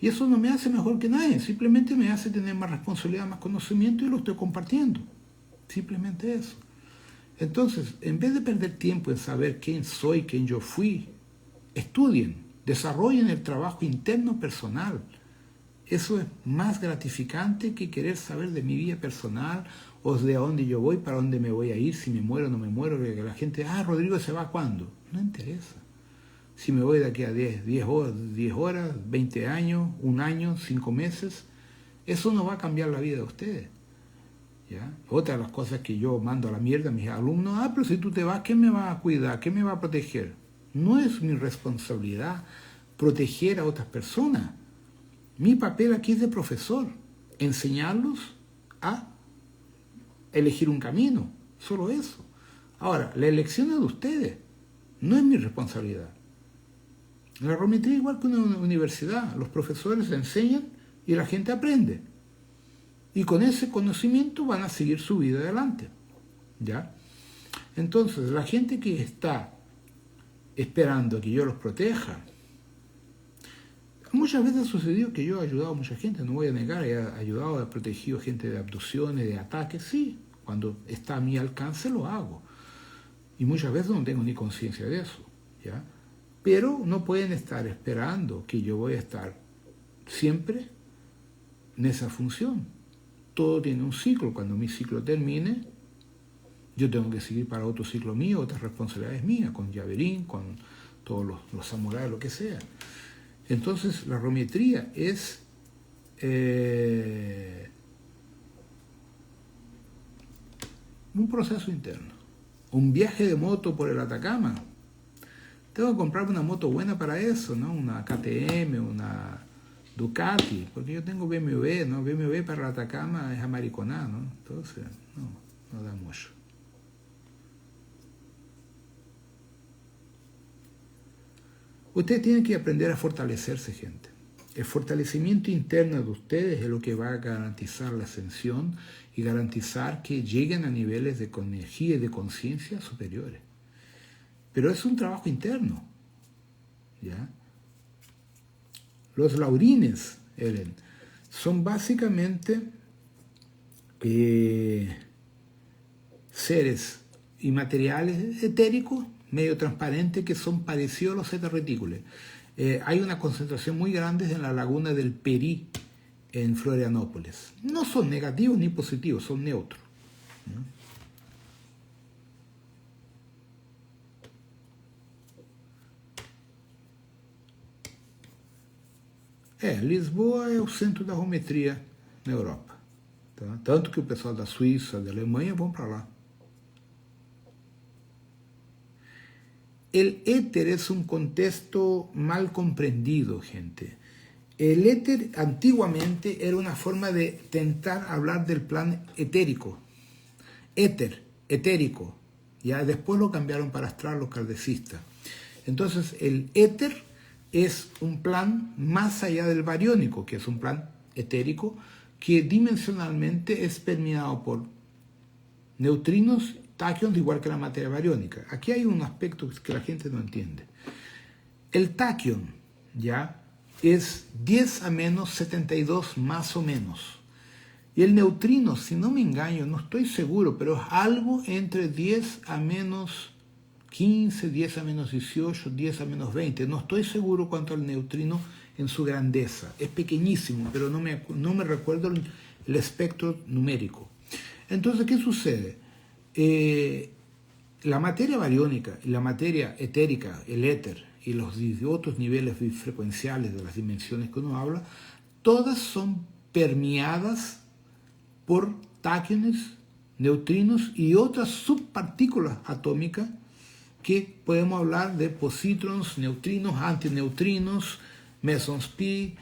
Y eso no me hace mejor que nadie, simplemente me hace tener más responsabilidad, más conocimiento y lo estoy compartiendo. Simplemente eso. Entonces, en vez de perder tiempo en saber quién soy, quién yo fui, estudien, desarrollen el trabajo interno personal. Eso es más gratificante que querer saber de mi vida personal o de a dónde yo voy, para dónde me voy a ir, si me muero o no me muero, que la gente, Rodrigo se va ¿cuándo? No interesa. Si me voy de aquí a 10 horas, 20 años, 1 año, 5 meses, eso no va a cambiar la vida de ustedes. ¿Ya? Otra de las cosas que yo mando a la mierda a mis alumnos, pero si tú te vas, ¿quién me va a cuidar? ¿Quién me va a proteger? No es mi responsabilidad proteger a otras personas. Mi papel aquí es de profesor, enseñarlos a elegir un camino, solo eso. Ahora, la elección es de ustedes, no es mi responsabilidad. La arometría es igual que una universidad, los profesores enseñan y la gente aprende. Y con ese conocimiento van a seguir su vida adelante. ¿Ya? Entonces, la gente que está esperando que yo los proteja, muchas veces ha sucedido que yo he ayudado a mucha gente, no voy a negar, he ayudado, he protegido gente de abducciones, de ataques, sí, cuando está a mi alcance lo hago. Y muchas veces no tengo ni conciencia de eso. ¿Ya? Pero no pueden estar esperando que yo voy a estar siempre en esa función. Todo tiene un ciclo. Cuando mi ciclo termine, yo tengo que seguir para otro ciclo mío, otras responsabilidades mías, con Yaverín, con todos los samuráis, lo que sea. Entonces, la arometría es un proceso interno. Un viaje de moto por el Atacama. Tengo que comprarme una moto buena para eso, ¿no? Una KTM, una Ducati, porque yo tengo BMW, ¿no? BMW para el Atacama es amariconá, ¿no? Entonces, no da mucho. Ustedes tienen que aprender a fortalecerse, gente. el fortalecimiento interno de ustedes es lo que va a garantizar la ascensión y garantizar que lleguen a niveles de energía y de conciencia superiores. Pero es un trabajo interno, ¿ya? Los laurines, Ellen, son básicamente seres inmateriales etéricos, medio transparentes, que son parecidos a los zeta reticuli. Hay una concentración muy grande en la laguna del Perí, en Florianópolis. No son negativos ni positivos, son neutros, ¿no? Lisboa é o centro da geometria na Europa. Tá? Tanto que o pessoal da Suíça, da Alemanha vão para lá. El éter es un contexto mal comprendido, gente. El éter antiguamente era una forma de tentar hablar del plan etérico. Éter, etérico. Ya después lo cambiaron para astral los kardecistas. Entonces el éter es un plan más allá del bariónico, que es un plan etérico, que dimensionalmente es permeado por neutrinos, táquions, igual que la materia bariónica. Aquí hay un aspecto que la gente no entiende. El táquion, ¿ya?, es 10 a menos 72 más o menos. Y el neutrino, si no me engaño, no estoy seguro, pero es algo entre 10 a menos 15, 10 a menos 18, 10 a menos 20. No estoy seguro cuánto al neutrino en su grandeza. Es pequeñísimo, pero no me recuerdo el espectro numérico. Entonces, ¿qué sucede? La materia bariónica y la materia etérica, el éter, y los otros niveles frecuenciales de las dimensiones que uno habla, todas son permeadas por táquiones, neutrinos y otras subpartículas atómicas que podemos hablar de positrons, neutrinos, antineutrinos, mesons pi,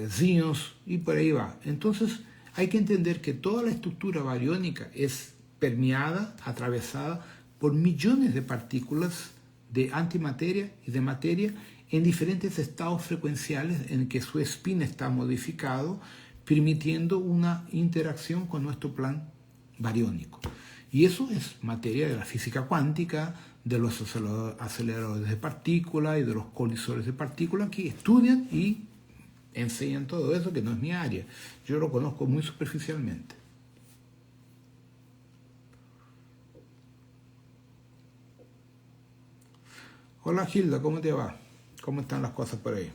zions y por ahí va. Entonces hay que entender que toda la estructura bariónica es permeada, atravesada por millones de partículas de antimateria y de materia en diferentes estados frecuenciales en que su spin está modificado, permitiendo una interacción con nuestro plan bariónico. Y eso es materia de la física cuántica, de los aceleradores de partículas y de los colisores de partículas que estudian y enseñan todo eso, que no es mi área. Yo lo conozco muy superficialmente. Hola Gilda, ¿cómo te va? ¿Cómo están las cosas por ahí?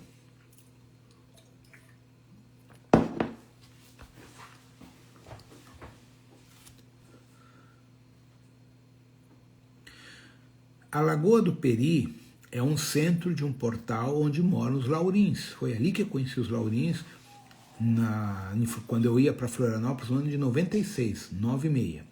A Lagoa do Peri é um centro de um portal onde moram os laurins. Foi ali que eu conheci os laurins quando eu ia para Florianópolis no ano de 96, 96.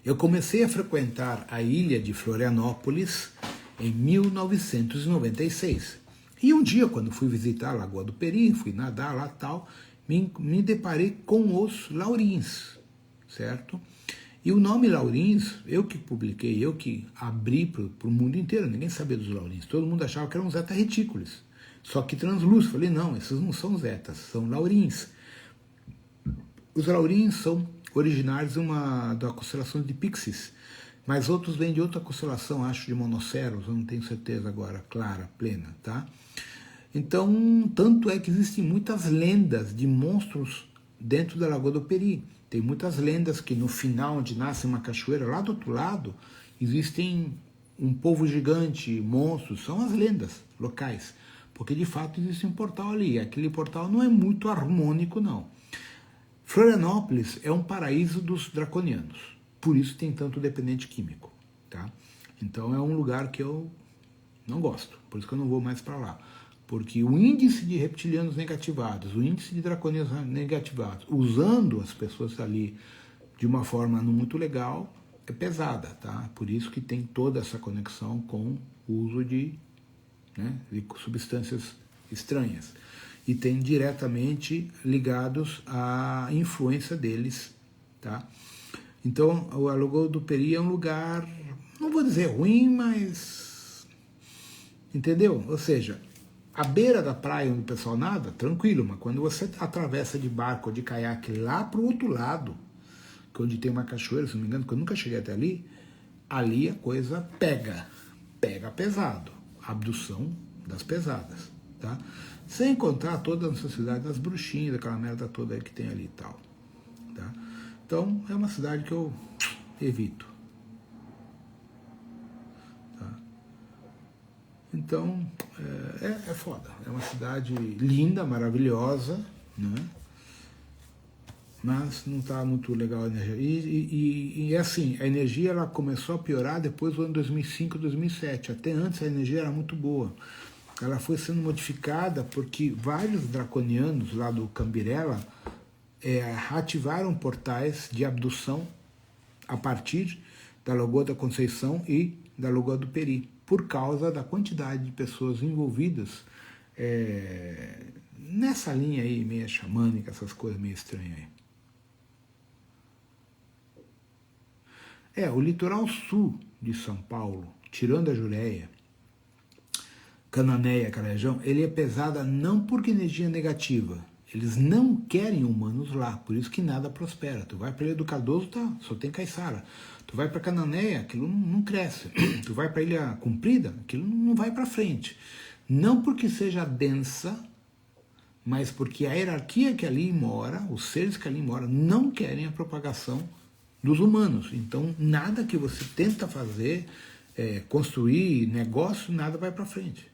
Eu comecei a frequentar a ilha de Florianópolis em 1996. E um dia, quando fui visitar a Lagoa do Peri, fui nadar lá e tal, me deparei com os laurins, certo? E o nome laurins, eu que publiquei, eu que abri para o mundo inteiro, ninguém sabia dos laurins. Todo mundo achava que eram zeta retículos, só que translúcidos. Falei, não, esses não são zetas, são laurins. Os laurins são originários da constelação de Pixis, mas outros vêm de outra constelação, acho de Monoceros, eu não tenho certeza agora, clara, plena, tá? Então, tanto é que existem muitas lendas de monstros dentro da Lagoa do Peri. Tem muitas lendas que no final, onde nasce uma cachoeira, lá do outro lado, existem um povo gigante, monstros, são as lendas locais. Porque de fato existe um portal ali, e aquele portal não é muito harmônico, não. Florianópolis é um paraíso dos draconianos, por isso tem tanto dependente químico, tá? Então é um lugar que eu não gosto, por isso que eu não vou mais para lá. Porque o índice de reptilianos negativados, o índice de draconianos negativados, usando as pessoas ali de uma forma não muito legal, é pesada, tá? Por isso que tem toda essa conexão com o uso de substâncias estranhas. E tem diretamente ligados à influência deles, tá? Então, a Lagoa do Peri é um lugar, não vou dizer ruim, mas... Entendeu? Ou seja, A beira da praia onde o pessoal nada, tranquilo, mas quando você atravessa de barco ou de caiaque lá para o outro lado, que onde tem uma cachoeira, se não me engano, que eu nunca cheguei até ali, ali a coisa pega pesado, abdução das pesadas, tá? Sem contar toda a necessidade das bruxinhas, daquela merda toda aí que tem ali e tal, tá? Então é uma cidade que eu evito. Então, é foda. É uma cidade linda, maravilhosa, né? Mas não está muito legal a energia. E assim, a energia ela começou a piorar depois do ano 2005, 2007. Até antes a energia era muito boa. Ela foi sendo modificada porque vários draconianos lá do Cambirela ativaram portais de abdução a partir da Lagoa da Conceição e da Lagoa do Peri, por causa da quantidade de pessoas envolvidas nessa linha aí, meio xamânica, essas coisas meio estranhas aí. O litoral sul de São Paulo, tirando a Jureia, Cananéia, Carajão, ele é pesada não porque energia negativa. Eles não querem humanos lá, por isso que nada prospera. Tu vai para Ilha do Cardoso, tá, só tem caiçara. Tu vai para Cananéia, aquilo não cresce. Tu vai para Ilha Comprida, aquilo não vai para frente. Não porque seja densa, mas porque a hierarquia que ali mora, os seres que ali moram, não querem a propagação dos humanos. Então, nada que você tenta fazer, construir negócio, nada vai para frente.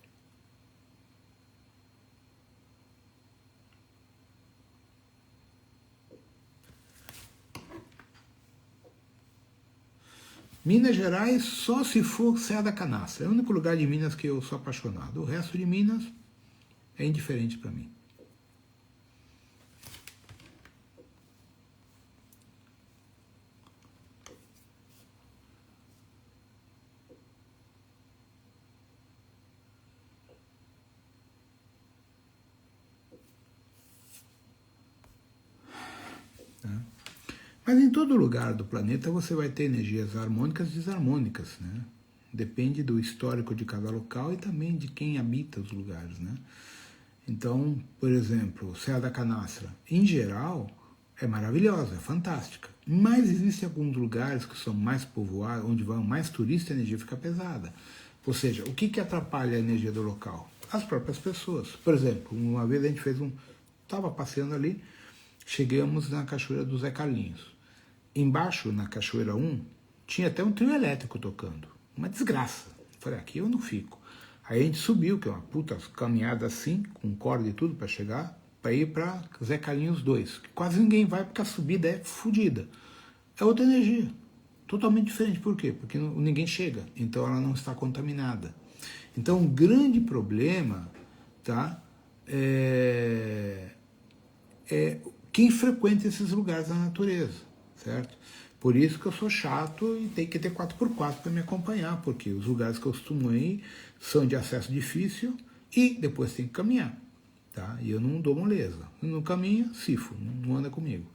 Minas Gerais, só se for Serra da Canastra. É o único lugar de Minas que eu sou apaixonado. O resto de Minas é indiferente para mim. Mas em todo lugar do planeta você vai ter energias harmônicas e desarmônicas, né? Depende do histórico de cada local e também de quem habita os lugares, né? Então, por exemplo, Serra da Canastra, em geral, é maravilhosa, é fantástica. Mas existem alguns lugares que são mais povoados, onde vão mais turistas e a energia fica pesada. Ou seja, o que atrapalha a energia do local? As próprias pessoas. Por exemplo, uma vez a gente estava passeando ali, chegamos na Cachoeira do Zé Carlinhos. Embaixo, na Cachoeira 1, tinha até um trio elétrico tocando. Uma desgraça. Falei, aqui eu não fico. Aí a gente subiu, que é uma puta caminhada assim, com corda e tudo para chegar, para ir para Zé Carlinhos 2. Que quase ninguém vai porque a subida é fodida. É outra energia. Totalmente diferente. Por quê? Porque ninguém chega. Então ela não está contaminada. Então o grande problema, tá, quem frequenta esses lugares da natureza, certo? Por isso que eu sou chato e tem que ter 4x4 para me acompanhar, porque os lugares que eu costumo ir são de acesso difícil e depois tem que caminhar, tá? E eu não dou moleza. Não caminha, sifo, não anda comigo.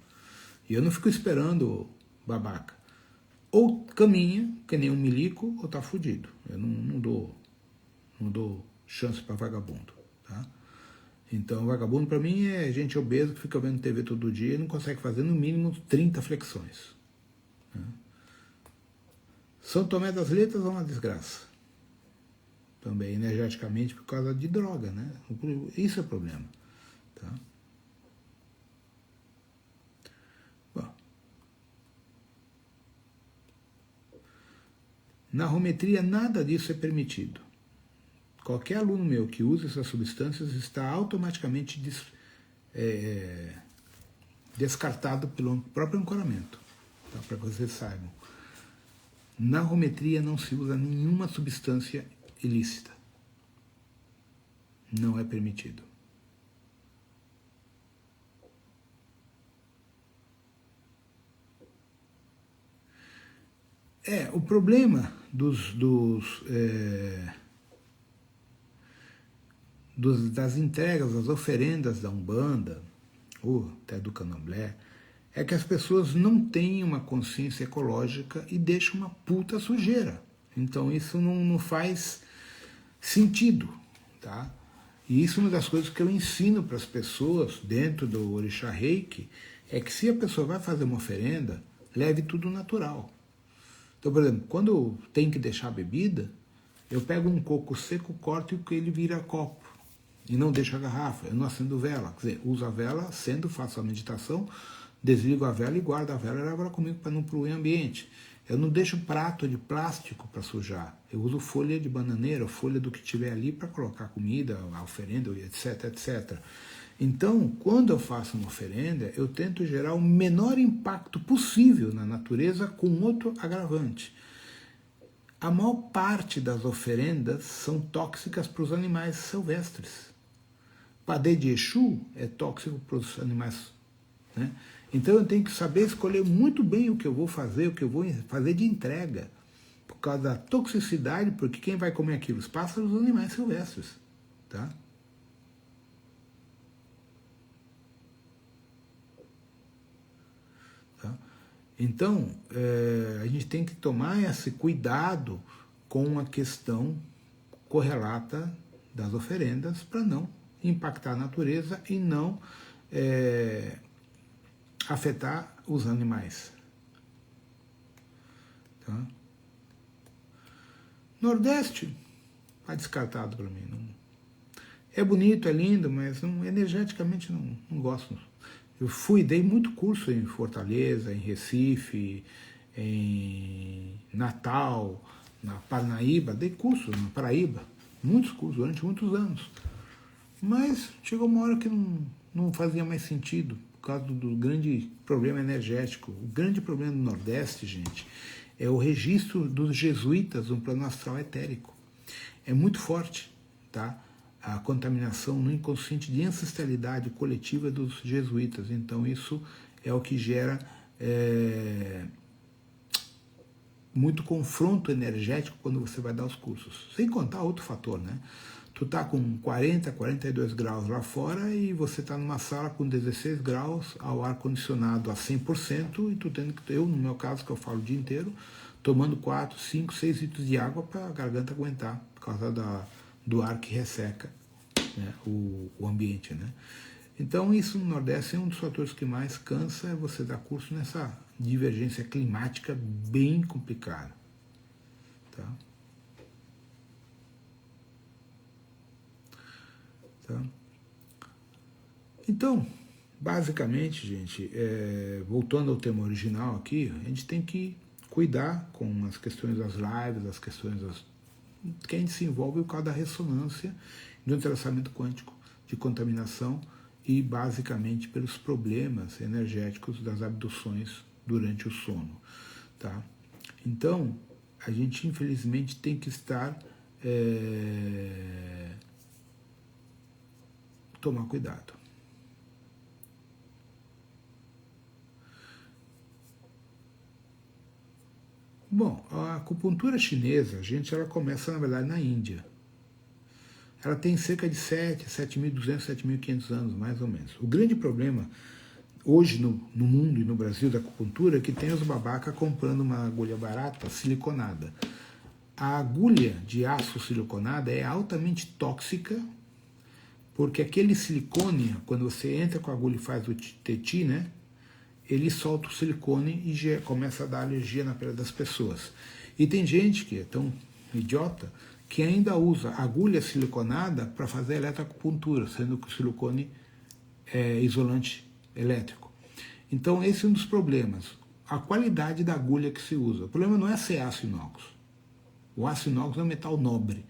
E eu não fico esperando babaca. Ou caminha, que nem um milico, ou tá fudido. Eu não dou chance para vagabundo, tá? Então, vagabundo para mim é gente obesa que fica vendo TV todo dia e não consegue fazer no mínimo 30 flexões. Né? São Tomé das Letras é uma desgraça. Também energeticamente por causa de droga, né? Isso é o problema. Tá? Bom. Na arometria nada disso é permitido. Qualquer aluno meu que use essas substâncias está automaticamente descartado pelo próprio ancoramento, tá? Para que vocês saibam. Na arometria não se usa nenhuma substância ilícita. Não é permitido. O problema das entregas, das oferendas da Umbanda, ou até do Candomblé, é que as pessoas não têm uma consciência ecológica e deixam uma puta sujeira. Então isso não faz sentido, tá? E isso é uma das coisas que eu ensino para as pessoas dentro do Orixá Reiki, é que se a pessoa vai fazer uma oferenda, leve tudo natural. Então, por exemplo, quando tem que deixar a bebida, eu pego um coco seco, corto e ele vira copo. E não deixo a garrafa, eu não acendo vela. Quer dizer, uso a vela, acendo, faço a meditação, desligo a vela e guardo a vela e levo ela comigo para não poluir o ambiente. Eu não deixo prato de plástico para sujar. Eu uso folha de bananeira, folha do que tiver ali para colocar comida, a oferenda, etc, etc. Então, quando eu faço uma oferenda, eu tento gerar o menor impacto possível na natureza com outro agravante. A maior parte das oferendas são tóxicas para os animais silvestres. Padê de Exu é tóxico para os animais, né? Então eu tenho que saber escolher muito bem o que eu vou fazer de entrega, por causa da toxicidade, porque quem vai comer aquilo? Os pássaros e os animais silvestres, tá? Então, a gente tem que tomar esse cuidado com a questão correlata das oferendas para não impactar a natureza e não afetar os animais. Tá? Nordeste, está descartado para mim. Não. É bonito, é lindo, mas energeticamente não gosto. Eu dei muito curso em Fortaleza, em Recife, em Natal, na Parnaíba, dei curso na Paraíba, muitos cursos, durante muitos anos. Mas chegou uma hora que não fazia mais sentido, por causa do grande problema energético. O grande problema do Nordeste, gente, é o registro dos jesuítas no plano astral etérico. É muito forte, tá? A contaminação no inconsciente de ancestralidade coletiva dos jesuítas. Então isso é o que gera muito confronto energético quando você vai dar os cursos. Sem contar outro fator, né? Tu tá com 40, 42 graus lá fora e você tá numa sala com 16 graus, ao ar-condicionado a 100%, e tu tendo que, eu no meu caso, que eu falo o dia inteiro, tomando 4, 5, 6 litros de água para a garganta aguentar, por causa do ar que resseca, né, o ambiente, né? Então isso no Nordeste é um dos fatores que mais cansa, é você dar curso nessa divergência climática bem complicada, tá? Tá? Então, basicamente, gente, voltando ao tema original aqui, a gente tem que cuidar com as questões das lives, as questões que a gente se envolve por causa da ressonância de um entrelaçamento quântico, de contaminação e basicamente pelos problemas energéticos das abduções durante o sono, tá? Então, a gente infelizmente tem que estar tomar cuidado. Bom, a acupuntura chinesa, gente, ela começa na verdade na Índia. Ela tem cerca de 7.200, 7.500 anos, mais ou menos. O grande problema hoje no mundo e no Brasil da acupuntura é que tem os babaca comprando uma agulha barata, siliconada. A agulha de aço siliconada é altamente tóxica, porque aquele silicone, quando você entra com a agulha e faz o teti, né, ele solta o silicone e já começa a dar alergia na pele das pessoas. E tem gente que é tão idiota que ainda usa agulha siliconada para fazer eletroacupuntura, sendo que o silicone é isolante elétrico. Então esse é um dos problemas, a qualidade da agulha que se usa. O problema não é ser aço inox. O aço inox é um metal nobre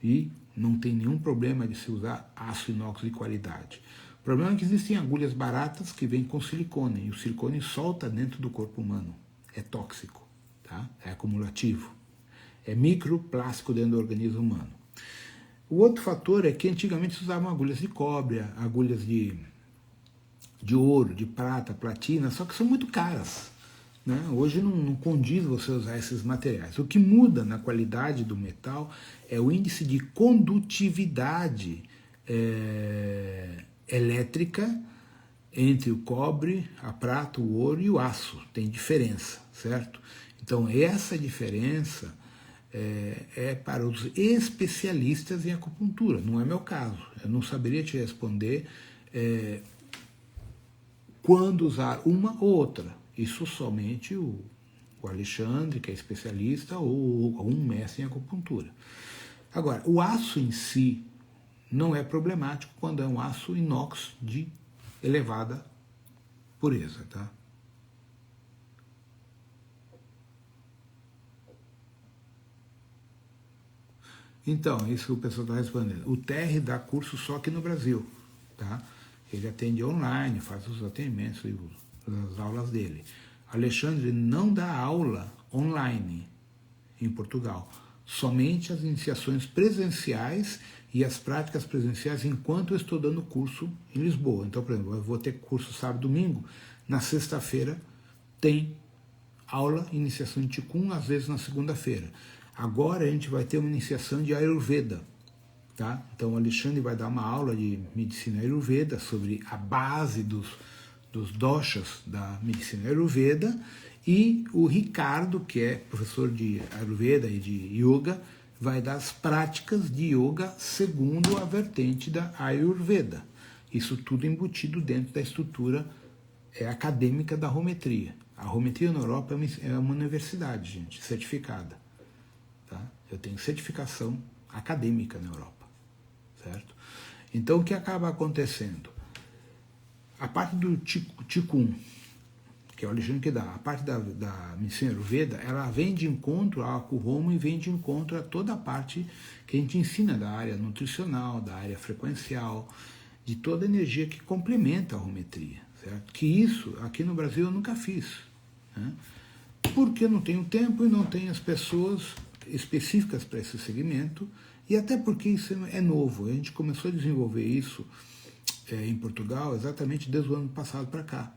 e não tem nenhum problema de se usar aço inox de qualidade. O problema é que existem agulhas baratas que vêm com silicone, e o silicone solta dentro do corpo humano. É tóxico, tá? É acumulativo. É microplástico dentro do organismo humano. O outro fator é que antigamente se usavam agulhas de cobre, agulhas de ouro, de prata, platina, só que são muito caras, né? Hoje não condiz você usar esses materiais. O que muda na qualidade do metal é o índice de condutividade elétrica entre o cobre, a prata, o ouro e o aço. Tem diferença, certo? Então essa diferença é para os especialistas em acupuntura. Não é meu caso. Eu não saberia te responder quando usar uma ou outra. Isso somente o Alexandre, que é especialista, ou um mestre em acupuntura. Agora, o aço em si não é problemático quando é um aço inox de elevada pureza, tá? Então, isso que o pessoal está respondendo. O TR dá curso só aqui no Brasil, tá? Ele atende online, faz os atendimentos e as aulas dele. Alexandre não dá aula online em Portugal, somente as iniciações presenciais e as práticas presenciais enquanto eu estou dando curso em Lisboa. Então, por exemplo, eu vou ter curso sábado e domingo, na sexta-feira tem aula, iniciação de Qigong, às vezes na segunda-feira. Agora a gente vai ter uma iniciação de Ayurveda, tá? Então o Alexandre vai dar uma aula de medicina Ayurveda sobre a base dos doshas da medicina Ayurveda, e o Ricardo, que é professor de Ayurveda e de Yoga, vai dar as práticas de Yoga segundo a vertente da Ayurveda. Isso tudo embutido dentro da estrutura acadêmica da Rometria. A Rometria na Europa é uma universidade, gente, certificada. Tá? Eu tenho certificação acadêmica na Europa, certo? Então, o que acaba acontecendo? A parte do Qigong, que é o Alexandre que dá, a parte da medicina Ayurveda, ela vem de encontro ao Acuhomo e vem de encontro a toda a parte que a gente ensina da área nutricional, da área frequencial, de toda a energia que complementa a Rometria, certo? Que isso, aqui no Brasil, eu nunca fiz, né? Porque não tenho tempo e não tenho as pessoas específicas para esse segmento, e até porque isso é novo. A gente começou a desenvolver isso em Portugal exatamente desde o ano passado para cá,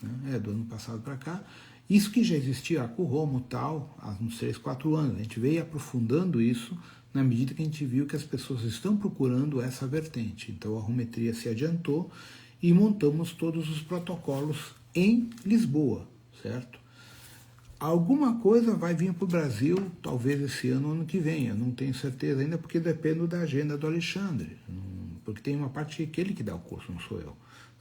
né? Do ano passado para cá. Isso que já existia, a Acuhomo tal, há uns 3, 4 anos. A gente veio aprofundando isso na medida que a gente viu que as pessoas estão procurando essa vertente. Então a Rometria se adiantou e montamos todos os protocolos em Lisboa, certo? Alguma coisa vai vir para o Brasil, talvez esse ano ou ano que vem. Eu não tenho certeza ainda, porque depende da agenda do Alexandre. Porque tem uma parte que ele que dá o curso, não sou eu,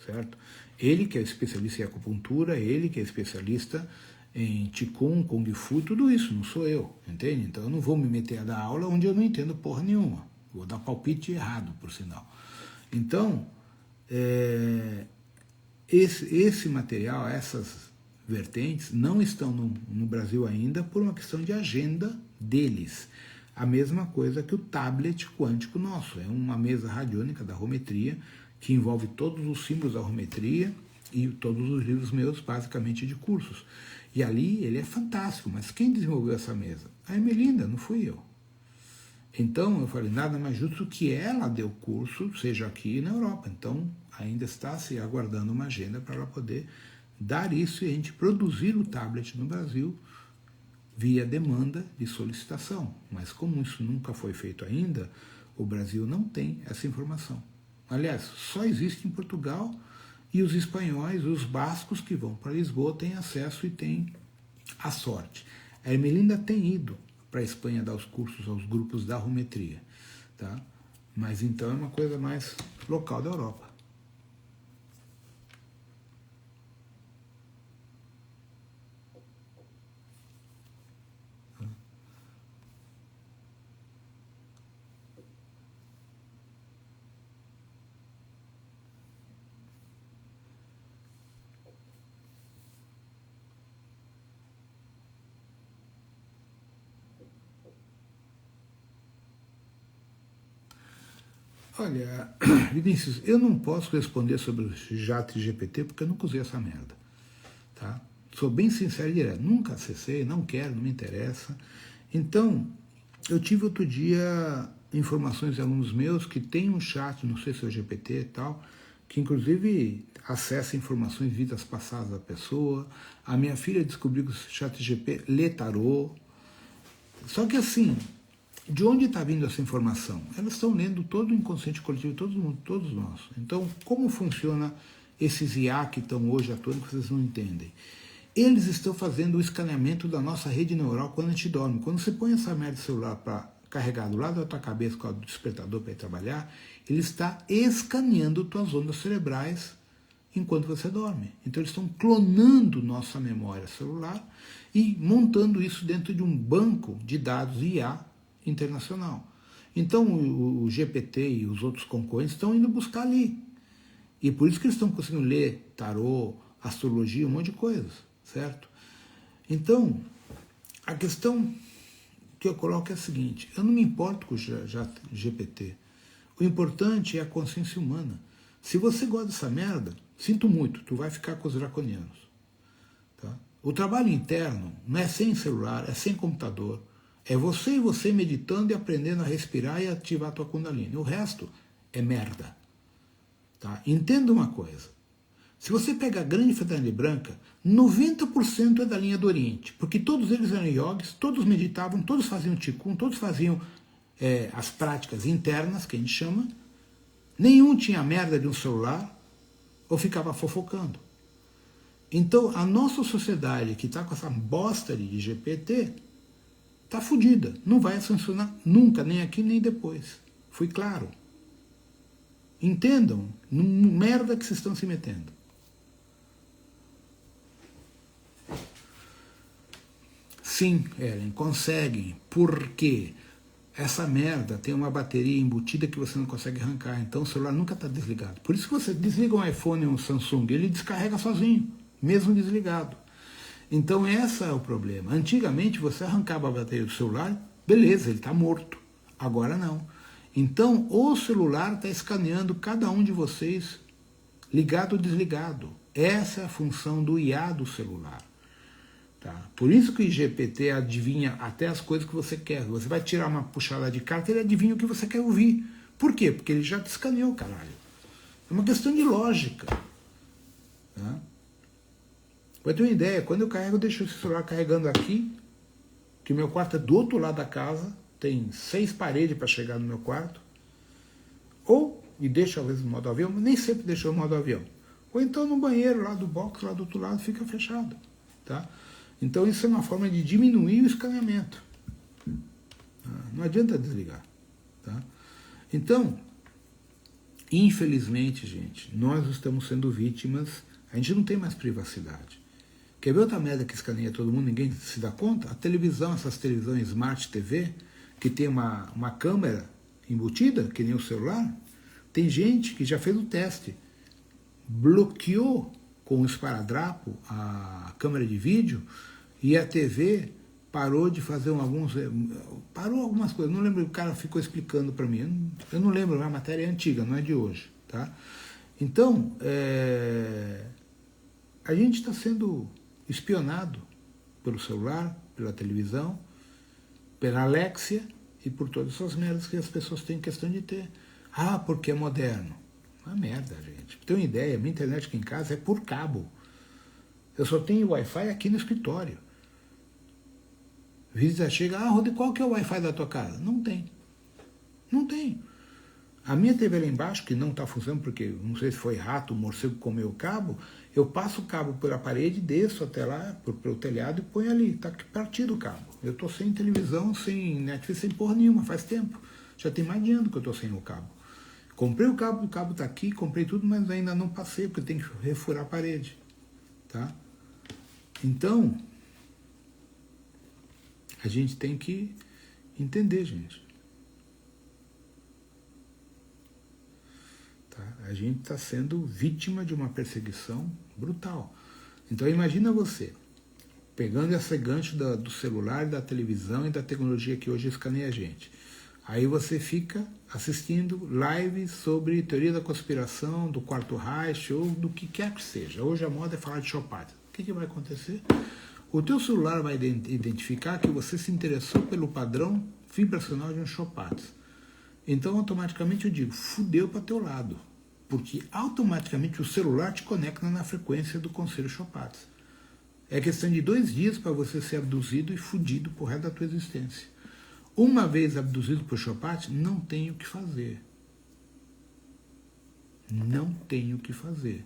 certo? Ele que é especialista em acupuntura, ele que é especialista em Qigong, Kung Fu, tudo isso, não sou eu, entende? Então eu não vou me meter a dar aula onde eu não entendo porra nenhuma. Vou dar palpite errado, por sinal. Então, esse material, essas vertentes, não estão no Brasil ainda por uma questão de agenda deles. A mesma coisa que o tablet quântico nosso. É uma mesa radiônica da Rometria, que envolve todos os símbolos da Rometria e todos os livros meus, basicamente, de cursos. E ali ele é fantástico, mas quem desenvolveu essa mesa? A Ermelinda, não fui eu. Então eu falei, nada mais justo que ela dê o curso, seja aqui na Europa. Então ainda está se aguardando uma agenda para ela poder dar isso e a gente produzir o tablet no Brasil via demanda de solicitação. Mas como isso nunca foi feito ainda, o Brasil não tem essa informação. Aliás, só existe em Portugal, e os espanhóis, os bascos que vão para Lisboa têm acesso e têm a sorte. A Ermelinda tem ido para a Espanha dar os cursos aos grupos da Rometria, tá? Mas então é uma coisa mais local da Europa. Olha, Vinícius, eu não posso responder sobre o ChatGPT porque eu nunca usei essa merda, tá? Sou bem sincero e direto, nunca acessei, não quero, não me interessa. Então, eu tive outro dia informações de alunos meus que tem um chat, não sei se é o GPT e tal, que inclusive acessa informações de vidas passadas da pessoa. A minha filha descobriu que o ChatGPT lê tarô. Só que assim, de onde está vindo essa informação? Elas estão lendo todo o inconsciente coletivo, todos nós. Então, como funciona esses IA que estão hoje à toa que vocês não entendem? Eles estão fazendo o escaneamento da nossa rede neural quando a gente dorme. Quando você põe essa merda de celular para carregar do lado da tua cabeça com o despertador para ir trabalhar, ele está escaneando tuas ondas cerebrais enquanto você dorme. Então eles estão clonando nossa memória celular e montando isso dentro de um banco de dados IA internacional. Então o GPT e os outros concorrentes estão indo buscar ali. E por isso que eles estão conseguindo ler tarô, astrologia, um monte de coisas, certo? Então, a questão que eu coloco é a seguinte: eu não me importo com o GPT. O importante é a consciência humana. Se você gosta dessa merda, sinto muito, tu vai ficar com os draconianos. Tá? O trabalho interno não é sem celular, é sem computador. É você e você meditando e aprendendo a respirar e ativar a tua Kundalini. O resto é merda. Tá? Entenda uma coisa. Se você pega a grande fraternidade branca, 90% é da linha do Oriente, porque todos eles eram yogis, todos meditavam, todos faziam Qigong, todos faziam as práticas internas, que a gente chama. Nenhum tinha merda de um celular ou ficava fofocando. Então, a nossa sociedade que está com essa bosta de GPT está fodida. Não vai funcionar nunca, nem aqui nem depois. Fui claro. Entendam, merda que vocês estão se metendo. Sim, Ellen, conseguem, porque essa merda tem uma bateria embutida que você não consegue arrancar, então o celular nunca está desligado. Por isso que você desliga um iPhone ou um Samsung, ele descarrega sozinho, mesmo desligado. Então esse é o problema. Antigamente você arrancava a bateria do celular, beleza, ele está morto. Agora não. Então o celular está escaneando cada um de vocês, ligado ou desligado. Essa é a função do IA do celular. Tá? Por isso que o GPT adivinha até as coisas que você quer. Você vai tirar uma puxada de carta, ele adivinha o que você quer ouvir. Por quê? Porque ele já te escaneou, caralho. É uma questão de lógica. Tá? Pra ter uma ideia, quando eu carrego, eu deixo esse celular carregando aqui, que o meu quarto é do outro lado da casa, tem 6 paredes para chegar no meu quarto, e deixo às vezes no modo avião, mas nem sempre deixo no modo avião. Ou então no banheiro, lá do box, lá do outro lado, fica fechado. Tá? Então isso é uma forma de diminuir o escaneamento. Não adianta desligar. Tá? Então, infelizmente, gente, nós estamos sendo vítimas, a gente não tem mais privacidade. Quer ver outra merda que escaneia todo mundo, ninguém se dá conta? A televisão, essas televisões Smart TV, que tem uma câmera embutida, que nem o celular, tem gente que já fez o teste, bloqueou com o esparadrapo a câmera de vídeo e a TV parou de fazer parou algumas coisas, não lembro, o cara ficou explicando para mim, eu não lembro, a matéria é antiga, não é de hoje. Tá? Então, a gente está sendo espionado pelo celular, pela televisão, pela Alexia e por todas essas merdas que as pessoas têm questão de ter. Ah, porque é moderno. Uma merda, gente. Pra ter uma ideia, minha internet aqui em casa é por cabo. Eu só tenho Wi-Fi aqui no escritório. Visita chega, Rodi, qual que é o Wi-Fi da tua casa? Não tem. Não tem. A minha TV lá embaixo, que não está funcionando, porque não sei se foi rato, morcego comeu o cabo, eu passo o cabo pela parede, desço até lá, pelo telhado e ponho ali. Está partido o cabo. Eu estou sem televisão, sem Netflix, sem porra nenhuma, faz tempo. Já tem mais de ano que eu estou sem o cabo. Comprei o cabo está aqui, comprei tudo, mas ainda não passei, porque tem que refurar a parede. Tá? Então, a gente tem que entender, gente. Tá? A gente está sendo vítima de uma perseguição brutal. Então imagina você, pegando esse gancho do celular, da televisão e da tecnologia que hoje escaneia a gente. Aí você fica assistindo lives sobre teoria da conspiração, do Quarto Reich, ou do que quer que seja. Hoje a moda é falar de Chopin. O que vai acontecer? O teu celular vai identificar que você se interessou pelo padrão vibracional de um Chopin. Então, automaticamente eu digo, fudeu para teu lado. Porque automaticamente o celular te conecta na frequência do Conselho Chopin. É questão de 2 dias para você ser abduzido e fudido por resto da tua existência. Uma vez abduzido por Chopin, não tem o que fazer. Não tem o que fazer.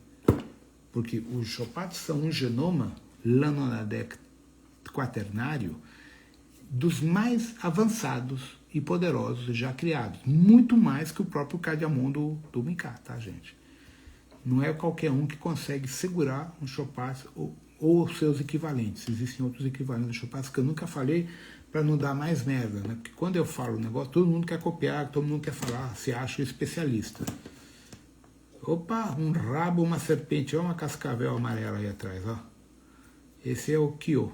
Porque os Chopin são um genoma Lanonadek quaternário, dos mais avançados e poderosos já criados. Muito mais que o próprio Cadmundo do Miká, tá, gente? Não é qualquer um que consegue segurar um Chopaz ou seus equivalentes. Existem outros equivalentes do Chopaz que eu nunca falei para não dar mais merda, né? Porque quando eu falo um negócio, todo mundo quer copiar, todo mundo quer falar, se acha especialista. Opa, um rabo, uma serpente, olha uma cascavel amarela aí atrás, ó. Esse é o Kyo.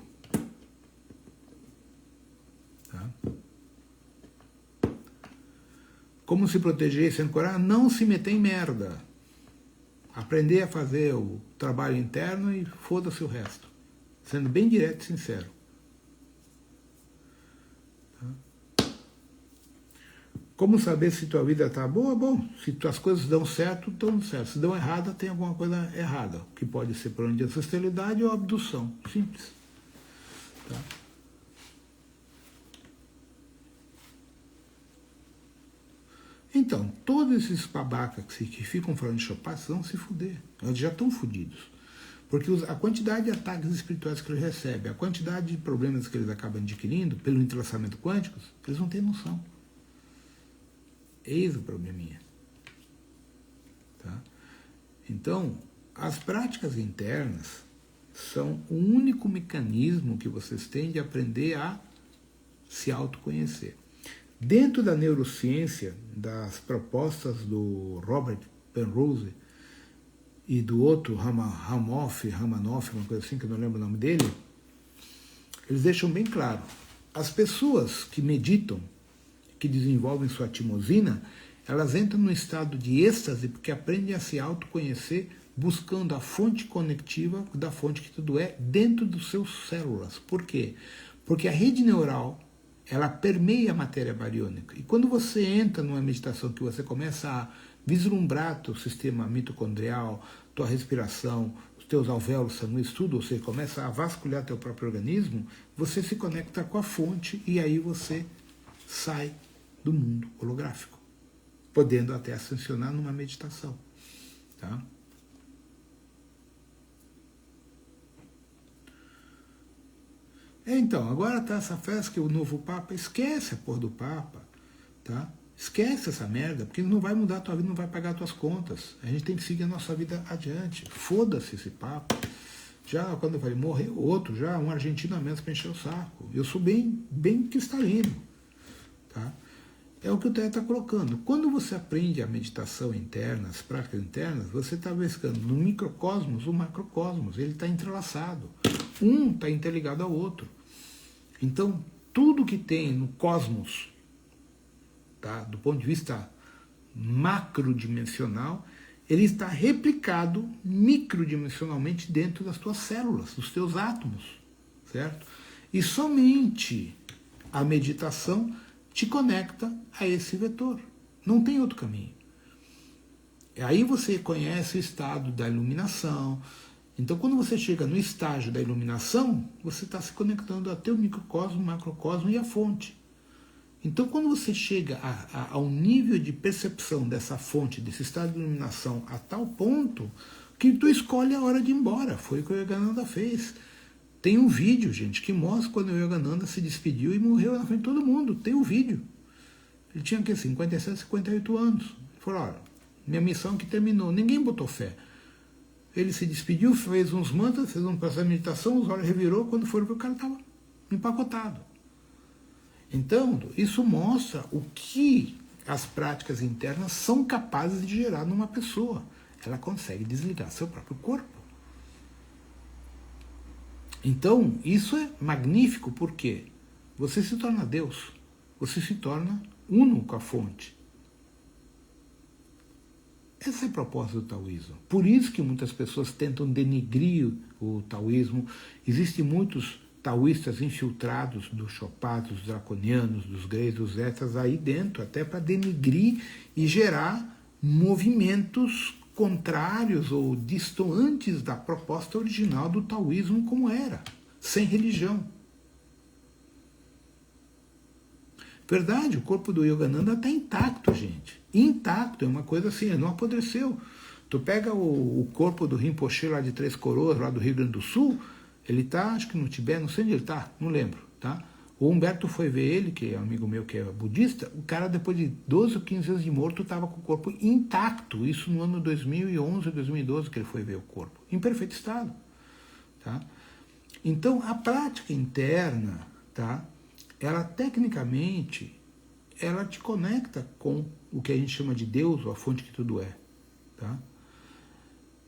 Tá? Como se proteger sem ancorar? Não se meter em merda. Aprender a fazer o trabalho interno e foda-se o resto. Sendo bem direto e sincero. Tá? Como saber se tua vida está boa? Bom, se as coisas dão certo, dão certo. Se dão errada, tem alguma coisa errada. Que pode ser plano de ancestralidade ou abdução. Simples. Tá? Então, todos esses babacas que ficam falando de Chopaz vão se fuder. Eles já estão fudidos. Porque a quantidade de ataques espirituais que eles recebem, a quantidade de problemas que eles acabam adquirindo pelo entrelaçamento quântico, eles não têm noção. Eis o probleminha. Tá? Então, as práticas internas são o único mecanismo que vocês têm de aprender a se autoconhecer. Dentro da neurociência, das propostas do Robert Penrose e do outro, Ramanoff, uma coisa assim, que eu não lembro o nome dele, eles deixam bem claro, as pessoas que meditam, que desenvolvem sua timosina, elas entram num estado de êxtase porque aprendem a se autoconhecer buscando a fonte conectiva da fonte que tudo é dentro dos seus células. Por quê? Porque a rede neural ela permeia a matéria bariônica. E quando você entra numa meditação que você começa a vislumbrar teu sistema mitocondrial, tua respiração, os teus alvéolos sanguíneos, tudo, você começa a vasculhar teu próprio organismo, você se conecta com a fonte e aí você sai do mundo holográfico, podendo até ascensionar numa meditação. Tá? Então, agora tá essa festa que o novo Papa, esquece a porra do Papa, tá? Esquece essa merda, porque não vai mudar a tua vida, não vai pagar as tuas contas. A gente tem que seguir a nossa vida adiante. Foda-se esse Papa. Já quando eu falei, morreu outro, já um argentino a menos para encher o saco. Eu sou bem cristalino, tá? É o que o Té está colocando. Quando você aprende a meditação interna, as práticas internas, você está buscando no microcosmos o macrocosmos. Ele está entrelaçado. Um está interligado ao outro. Então, tudo que tem no cosmos, tá, do ponto de vista macrodimensional, ele está replicado microdimensionalmente dentro das tuas células, dos teus átomos, certo? E somente a meditação te conecta a esse vetor. Não tem outro caminho. Aí você conhece o estado da iluminação. Então, quando você chega no estágio da iluminação, você está se conectando até o microcosmo, macrocosmo e a fonte. Então, quando você chega ao nível de percepção dessa fonte, desse estado de iluminação, a tal ponto que tu escolhe a hora de ir embora. Foi o que o Yogananda fez. Tem um vídeo, gente, que mostra quando o Yogananda se despediu e morreu na frente de todo mundo. Tem um vídeo. Ele tinha, 57, 58 anos. Ele falou, olha, minha missão que terminou. Ninguém botou fé. Ele se despediu, fez uns mantras, fez um processo de meditação, os olhos revirou, quando foram ver o cara estava empacotado. Então, isso mostra o que as práticas internas são capazes de gerar numa pessoa. Ela consegue desligar seu próprio corpo. Então, isso é magnífico porque você se torna Deus, você se torna uno com a fonte. Essa é a proposta do taoísmo. Por isso que muitas pessoas tentam denigrir o taoísmo. Existem muitos taoístas infiltrados dos Chopaz, dos draconianos, dos greys, dos zetas aí dentro, até para denigrir e gerar movimentos contrários ou distantes da proposta original do taoísmo como era, sem religião. Verdade, o corpo do Yogananda está intacto, gente. Intacto, é uma coisa assim, ele não apodreceu. Tu pega o corpo do Rinpoche lá de Três Coroas, lá do Rio Grande do Sul, Ele está, acho que no Tibete, não sei onde ele está, não lembro, tá? O Humberto foi ver ele, que é um amigo meu que é budista, o cara depois de 12 ou 15 anos de morto estava com o corpo intacto, isso no ano 2011, 2012 que ele foi ver o corpo, em perfeito estado. Tá? Então a prática interna, tá? Ela tecnicamente, ela te conecta com o que a gente chama de Deus, ou a fonte que tudo é. Tá?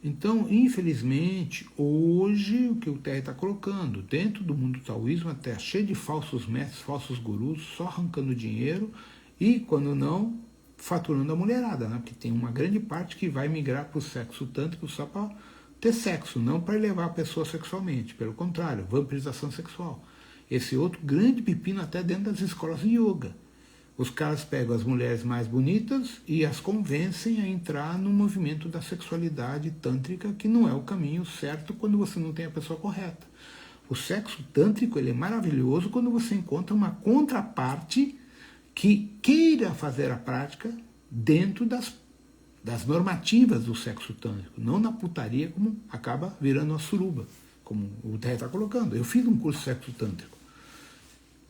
Então, infelizmente, hoje, o que o Terry está colocando, dentro do mundo do taoísmo, até cheio de falsos mestres, falsos gurus, só arrancando dinheiro e, quando não, faturando a mulherada, né? Porque tem uma grande parte que vai migrar para o sexo tântrico só para ter sexo, não para elevar a pessoa sexualmente. Pelo contrário, vampirização sexual. Esse outro grande pepino até dentro das escolas de yoga. Os caras pegam as mulheres mais bonitas e as convencem a entrar no movimento da sexualidade tântrica, que não é o caminho certo quando você não tem a pessoa correta. O sexo tântrico ele é maravilhoso quando você encontra uma contraparte que queira fazer a prática dentro das normativas do sexo tântrico, não na putaria como acaba virando uma suruba, como o Terry está colocando. Eu fiz um curso de sexo tântrico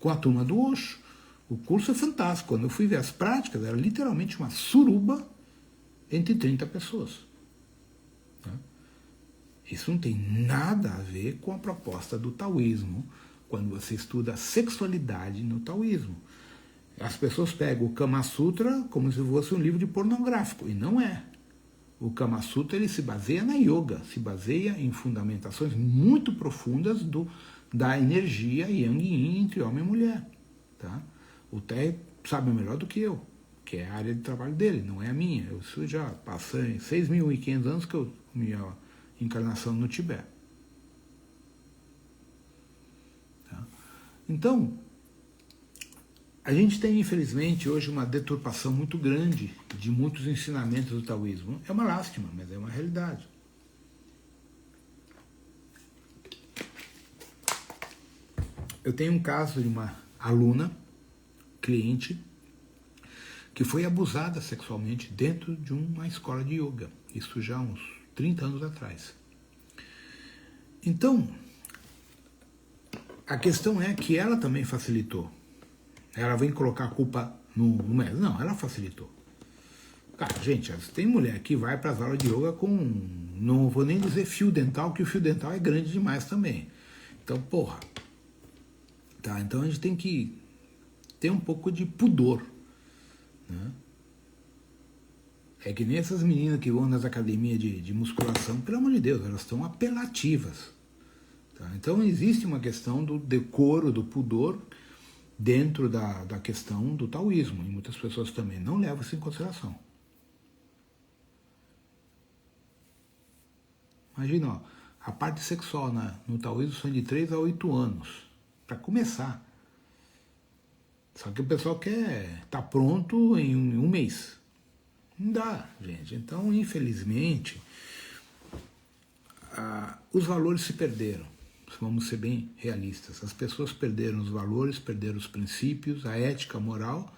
com a turma do Osho. O curso é fantástico. Quando eu fui ver as práticas, era literalmente uma suruba entre 30 pessoas. Tá? Isso não tem nada a ver com a proposta do taoísmo, quando você estuda a sexualidade no taoísmo. As pessoas pegam o Kama Sutra como se fosse um livro de pornográfico, e não é. O Kama Sutra ele se baseia na yoga, se baseia em fundamentações muito profundas da energia Yang e Yin entre homem e mulher. Tá? O Terry sabe melhor do que eu, que é a área de trabalho dele, não é a minha. Eu já passei 6.500 anos que eu minha encarnação no Tibete. Tá? Então, a gente tem, infelizmente, hoje uma deturpação muito grande de muitos ensinamentos do taoísmo. É uma lástima, mas é uma realidade. Eu tenho um caso de uma aluna, cliente, que foi abusada sexualmente dentro de uma escola de yoga. Isso já há uns 30 anos atrás. Então, a questão é que ela também facilitou. Ela vem colocar a culpa no médico. Não, ela facilitou. Cara, gente, tem mulher que vai para as aulas de yoga com, não vou nem dizer fio dental, que o fio dental é grande demais também. Então, porra. Tá, então a gente tem que ter um pouco de pudor. Né? É que nem essas meninas que vão nas academias de musculação, pelo amor de Deus, elas estão apelativas. Tá? Então existe uma questão do decoro, do pudor, dentro da questão do taoísmo. E muitas pessoas também não levam isso em consideração. Imagina, ó, a parte sexual no taoísmo são de 3 a 8 anos, para começar. Só que o pessoal quer estar pronto em um mês. Não dá, gente. Então, infelizmente, os valores se perderam. Vamos ser bem realistas. As pessoas perderam os valores, perderam os princípios, a ética, a moral,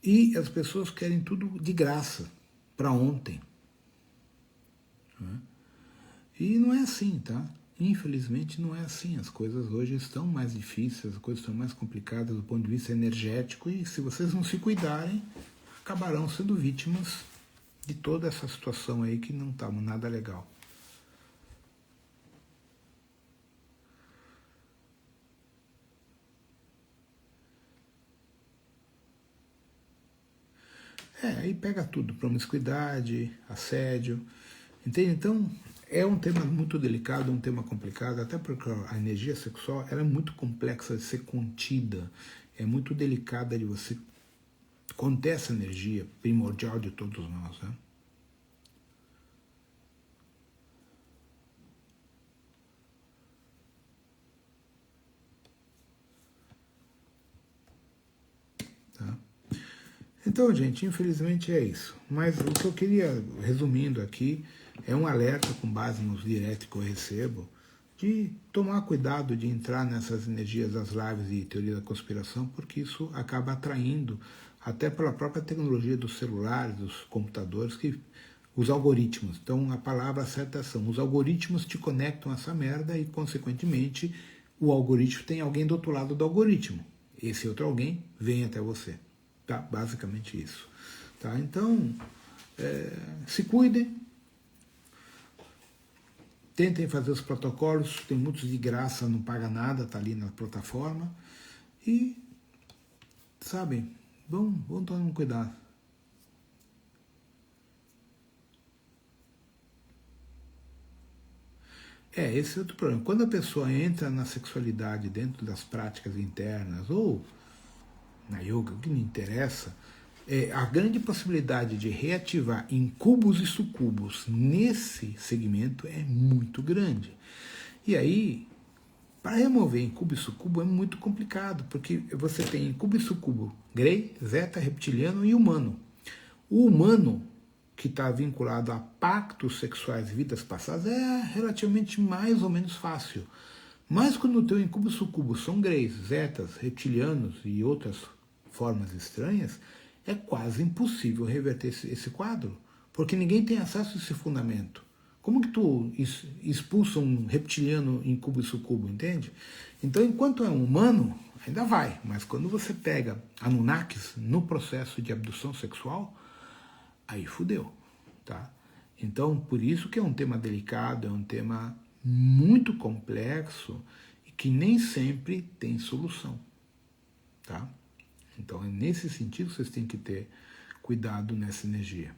e as pessoas querem tudo de graça, para ontem. E não é assim, tá? Infelizmente não é assim. As coisas hoje estão mais difíceis, as coisas estão mais complicadas do ponto de vista energético, e se vocês não se cuidarem, acabarão sendo vítimas de toda essa situação aí que não está nada legal. Aí pega tudo, promiscuidade, assédio, entende? Então, é um tema muito delicado, um tema complicado, até porque a energia sexual ela é muito complexa de ser contida, é muito delicada de você conter essa energia primordial de todos nós, né? Tá? Então, gente, infelizmente é isso. Mas o que eu queria, resumindo aqui, é um alerta com base nos diretos que eu recebo, de tomar cuidado de entrar nessas energias das lives e teoria da conspiração, porque isso acaba atraindo, até pela própria tecnologia dos celulares, dos computadores, que Os algoritmos. Então, a palavra certa são, os algoritmos te conectam a essa merda e, consequentemente, o algoritmo tem alguém do outro lado do algoritmo. Esse outro alguém vem até você. Tá? Basicamente isso. Tá? Então, se cuidem. Tentem fazer os protocolos. Tem muitos de graça, não paga nada, tá ali na plataforma. E, sabe, vamos tomar cuidado. Esse é outro problema. Quando a pessoa entra na sexualidade dentro das práticas internas ou na yoga, o que me interessa, a grande possibilidade de reativar incubos e sucubos nesse segmento é muito grande. E aí, para remover incubo e sucubo é muito complicado, porque você tem incubo e sucubo grey, zeta, reptiliano e humano. O humano, que está vinculado a pactos sexuais e vidas passadas, é relativamente mais ou menos fácil. Mas quando o teu incubo e sucubo são greys, zetas, reptilianos e outras formas estranhas, é quase impossível reverter esse quadro, porque ninguém tem acesso a esse fundamento. Como que tu expulsa um reptiliano incubo e sucubo, entende? Então, enquanto é um humano, ainda vai, mas quando você pega Anunnakis no processo de abdução sexual, aí fudeu, tá? Então, por isso que é um tema delicado, é um tema muito complexo e que nem sempre tem solução, tá? Então, nesse sentido, vocês têm que ter cuidado nessa energia.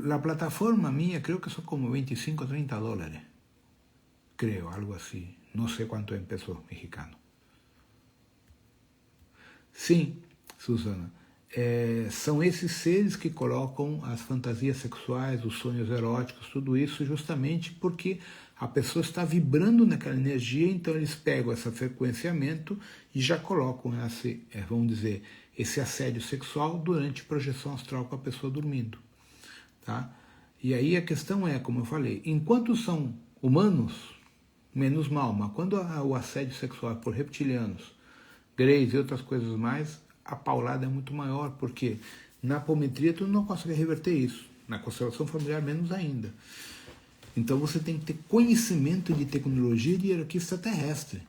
La plataforma mía creo que son como 25 o 30 dólares. Creo, algo así. No sé cuánto empezó mexicano. Sim, Susana. São esses seres que colocam as fantasias sexuais, os sonhos eróticos, tudo isso justamente porque a pessoa está vibrando naquela energia, então eles pegam esse frequenciamento e já colocam esse, vamos dizer, esse assédio sexual durante projeção astral com a pessoa dormindo. Tá? E aí a questão é, como eu falei, enquanto são humanos, menos mal, mas quando o assédio sexual é por reptilianos, greys e outras coisas mais, a paulada é muito maior, porque na apometria tu não consegue reverter isso, na constelação familiar menos ainda. Então você tem que ter conhecimento de tecnologia e de hierarquia extraterrestre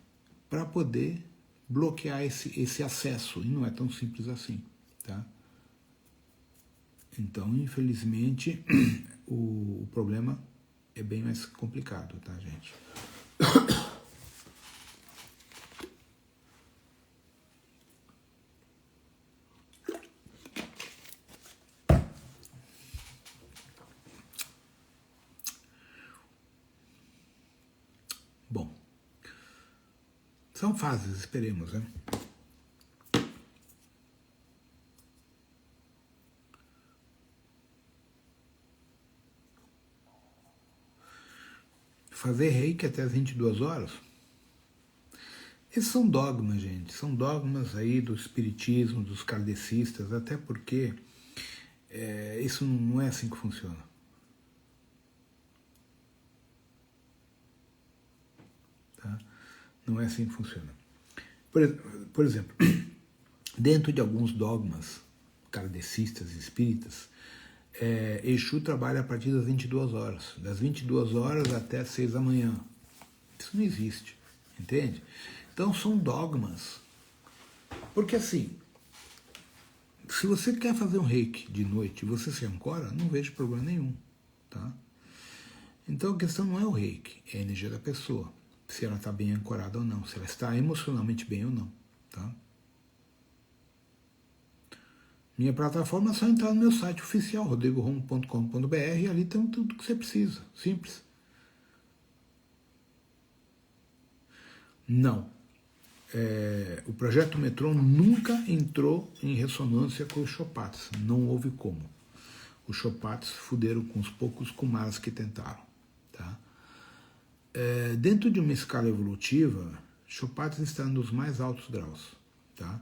para poder bloquear esse acesso, e não é tão simples assim, tá? Então, infelizmente, o problema é bem mais complicado, tá, gente? Bom, são fases, esperemos, né? Fazer reiki até as 22 horas? Esses são dogmas, gente. São dogmas aí do espiritismo, dos kardecistas, até porque isso não é assim que funciona. Tá? Não é assim que funciona. Por exemplo, dentro de alguns dogmas kardecistas e espíritas, Exu trabalha a partir das 22 horas. Das 22 horas até as 6 da manhã. Isso não existe, entende? Então são dogmas. Porque assim, se você quer fazer um reiki de noite e você se ancora, não vejo problema nenhum, tá? Então a questão não é o reiki, é a energia da pessoa. Se ela está bem ancorada ou não, se ela está emocionalmente bem ou não, tá? Minha plataforma é só entrar no meu site oficial, rodrigohome.com.br, e ali tem tudo que você precisa, simples. Não. O projeto Metron nunca entrou em ressonância com os Chopats, não houve como. Os Chopats fuderam com os poucos Kumaras que tentaram. Tá? Dentro de uma escala evolutiva, Chopats está nos mais altos graus. Tá?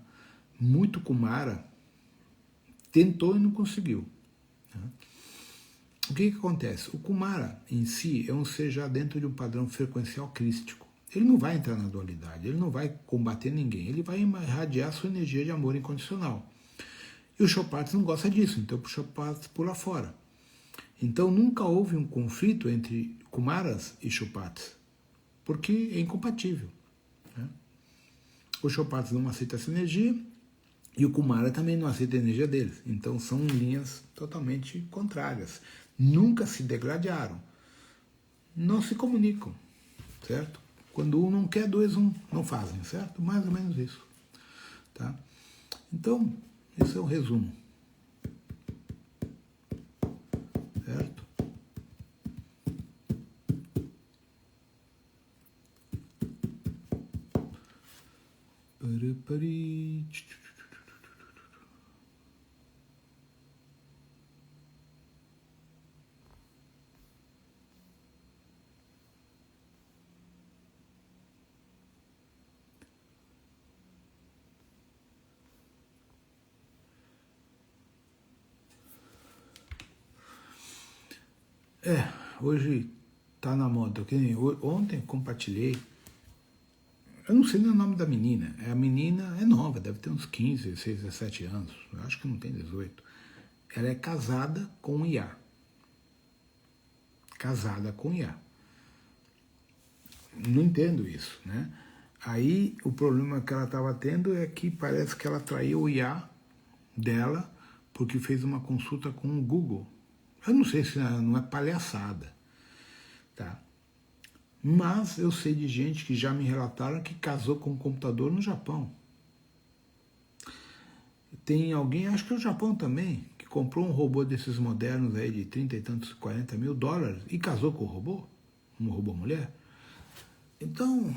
Muito Kumara tentou e não conseguiu. Tá? O que acontece? O Kumara em si é um ser já dentro de um padrão frequencial crístico. Ele não vai entrar na dualidade, ele não vai combater ninguém, ele vai irradiar sua energia de amor incondicional. E o Chopatz não gosta disso, então o Chopatz pula fora. Então nunca houve um conflito entre Kumaras e Chopatz, porque é incompatível. Né? O Chopatz não aceita essa energia e o Kumara também não aceita a energia deles. Então são linhas totalmente contrárias. Nunca se degladiaram. Não se comunicam, certo? Quando um não quer, dois não fazem, certo? Mais ou menos isso. Tá? Então, esse é o resumo. Certo? Hoje tá na moda. Ontem compartilhei. Eu não sei nem o nome da menina. A menina é nova, deve ter uns 15, 16, 17 anos. Eu acho que não tem 18. Ela é casada com um IA. Casada com IA. Não entendo isso, né? Aí o problema que ela estava tendo é que parece que ela traiu o IA dela porque fez uma consulta com o Google. Eu não sei se não é palhaçada, tá? Mas eu sei de gente que já me relataram que casou com um computador no Japão. Tem alguém, acho que é o Japão também, que comprou um robô desses modernos aí de 30 e tantos, 40 mil dólares e casou com o robô, um robô mulher. Então,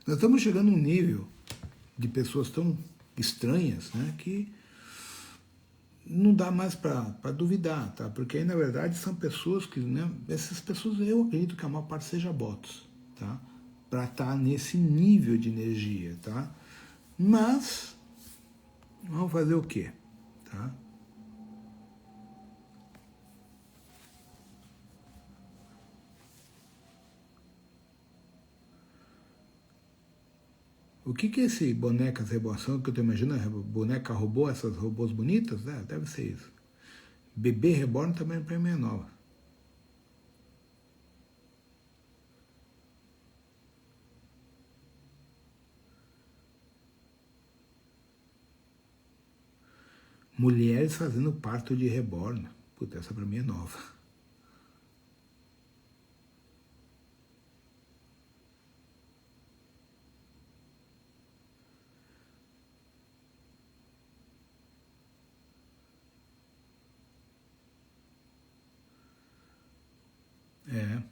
nós estamos chegando a um nível de pessoas tão estranhas, né, que não dá mais para duvidar, tá? Porque aí, na verdade, são pessoas que, né, essas pessoas, eu acredito que a maior parte seja bots, tá? Para estar nesse nível de energia, tá? Mas, vamos fazer o quê, tá? O que é esse bonecas reborn que eu estou imaginando? Boneca robô, essas robôs bonitas? Deve ser isso. Bebê reborn também para mim é nova. Mulheres fazendo parto de reborn. Puta, essa para mim é nova. É.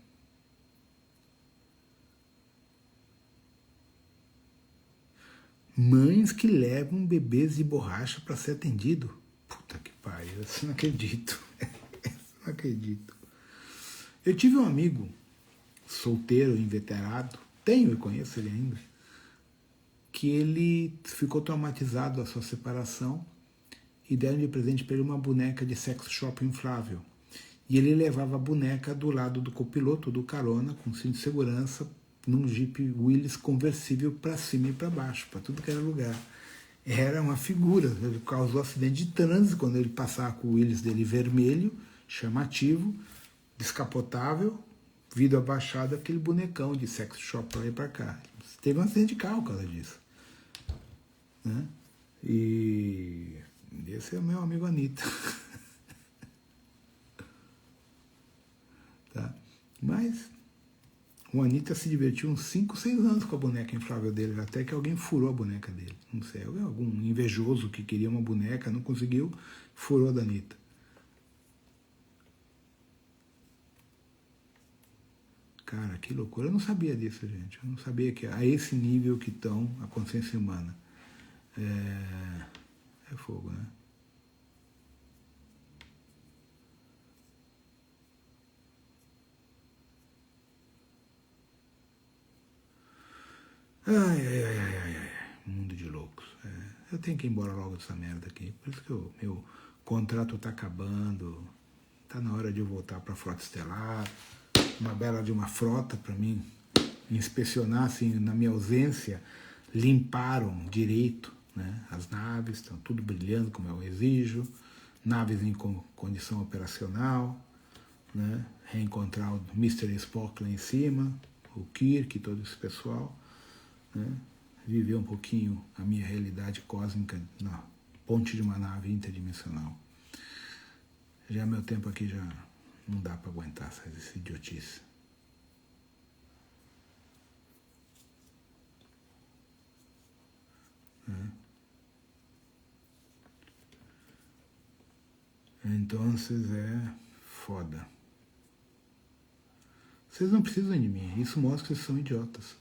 Mães que levam bebês de borracha para ser atendido. Puta que pariu, eu não acredito. Não acredito. Eu tive um amigo solteiro, inveterado, tenho e conheço ele ainda, que ele ficou traumatizado da sua separação e deram de presente para ele uma boneca de sex shop inflável. E ele levava a boneca do lado do copiloto, do carona, com cinto de segurança, num Jeep Willys conversível para cima e para baixo, para tudo que era lugar. Era uma figura, ele causou acidente de trânsito quando ele passava com o Willys dele vermelho, chamativo, descapotável, vidro abaixado, aquele bonecão de sex shop para lá e para cá. Teve um acidente de carro por causa disso. Né? E esse é o meu amigo Anitta. Tá? Mas o Anitta se divertiu uns 5, 6 anos com a boneca inflável dele, até que alguém furou a boneca dele. Não sei, algum invejoso que queria uma boneca, não conseguiu, furou a da Anitta. Cara, que loucura. Eu não sabia disso, gente. Eu não sabia que a esse nível que estão a consciência humana. É fogo, né? Ai. Mundo de loucos. Eu tenho que ir embora logo dessa merda aqui. Por isso que o meu contrato tá acabando. Tá na hora de eu voltar pra frota estelar. Uma bela de uma frota para mim inspecionar, assim, na minha ausência, limparam direito, né? As naves, estão tudo brilhando como eu exijo, naves em condição operacional, né? Reencontrar o Mr. Spock lá em cima, o Kirk, todo esse pessoal, né? Viver um pouquinho a minha realidade cósmica na ponte de uma nave interdimensional. Já meu tempo aqui já não dá para aguentar essa idiotice. Então, é foda. Vocês não precisam de mim, isso mostra que vocês são idiotas.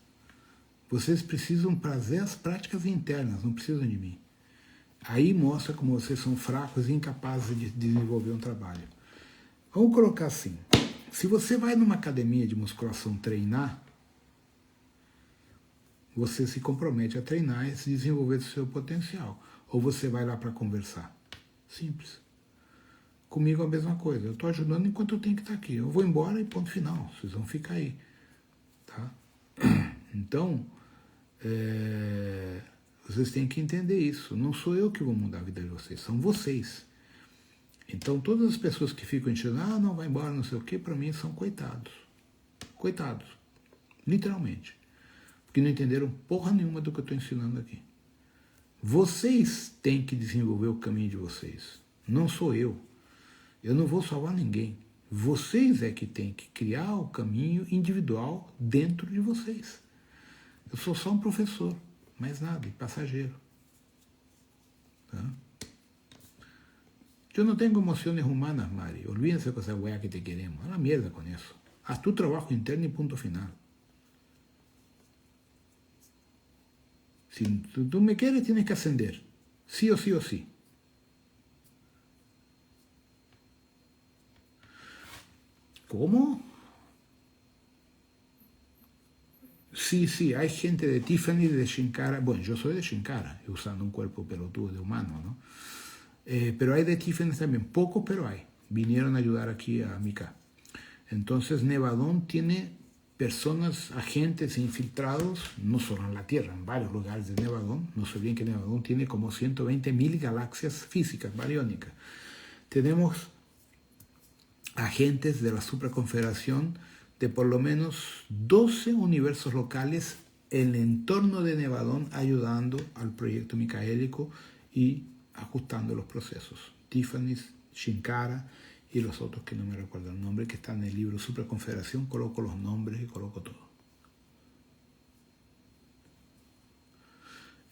Vocês precisam fazer as práticas internas, não precisam de mim. Aí mostra como vocês são fracos e incapazes de desenvolver um trabalho. Vamos colocar assim, se você vai numa academia de musculação treinar, você se compromete a treinar e se desenvolver o seu potencial. Ou você vai lá para conversar. Simples. Comigo é a mesma coisa. Eu estou ajudando enquanto eu tenho que estar aqui. Eu vou embora e ponto final. Vocês vão ficar aí. Tá? Então, vocês têm que entender isso. Não sou eu que vou mudar a vida de vocês. São vocês. Então, todas as pessoas que ficam enchendo, não vai embora, não sei o quê, para mim são coitados. Coitados. Literalmente. Porque não entenderam porra nenhuma do que eu estou ensinando aqui. Vocês têm que desenvolver o caminho de vocês. Não sou eu. Eu não vou salvar ninguém. Vocês é que têm que criar o caminho individual dentro de vocês. Eu sou só um professor, mais nada, e passageiro. ¿Tá? Yo no tengo emociones humanas, Mari. Olvídense con esa weá que te queremos. A la mierda con eso. Haz tu trabajo interno y punto final. Si tú me quieres, tienes que ascender. Sí o sí o sí. ¿Cómo? Sí, hay gente de Tiffany, de Shinkara. Bueno, yo soy de Shinkara, usando un cuerpo pelotudo de humano, ¿no? Pero hay de Tiffany también, pocos, pero hay. Vinieron a ayudar aquí a Mika. Entonces, Nevadón tiene personas, agentes infiltrados, no solo en la Tierra, en varios lugares de Nevadón. No sé bien que Nevadón tiene como 120.000 galaxias físicas, bariónicas. Tenemos agentes de la supraconfederación de por lo menos 12 universos locales en el entorno de Nevadón, ayudando al proyecto micaélico y ajustando los procesos. Tiffany, Shinkara y los otros que no me recuerdo el nombre, que están en el libro Supraconfederación. Coloco los nombres y coloco todo.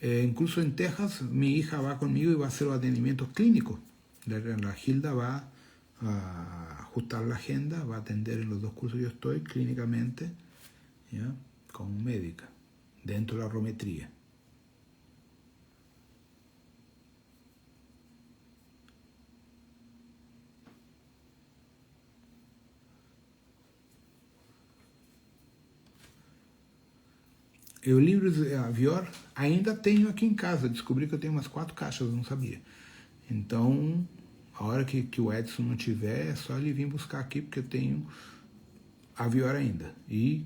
Incluso en Texas, mi hija va conmigo y va a hacer los atendimientos clínicos. La Gilda va a ajustar la agenda, va a atender en los 2 cursos que yo estoy clínicamente, ¿ya? Como médica, dentro de la rometría. O livro de Avior ainda tenho aqui em casa, descobri que eu tenho umas 4 caixas, eu não sabia. Então, a hora que o Edson não tiver, é só ele vir buscar aqui, porque eu tenho Avior ainda. E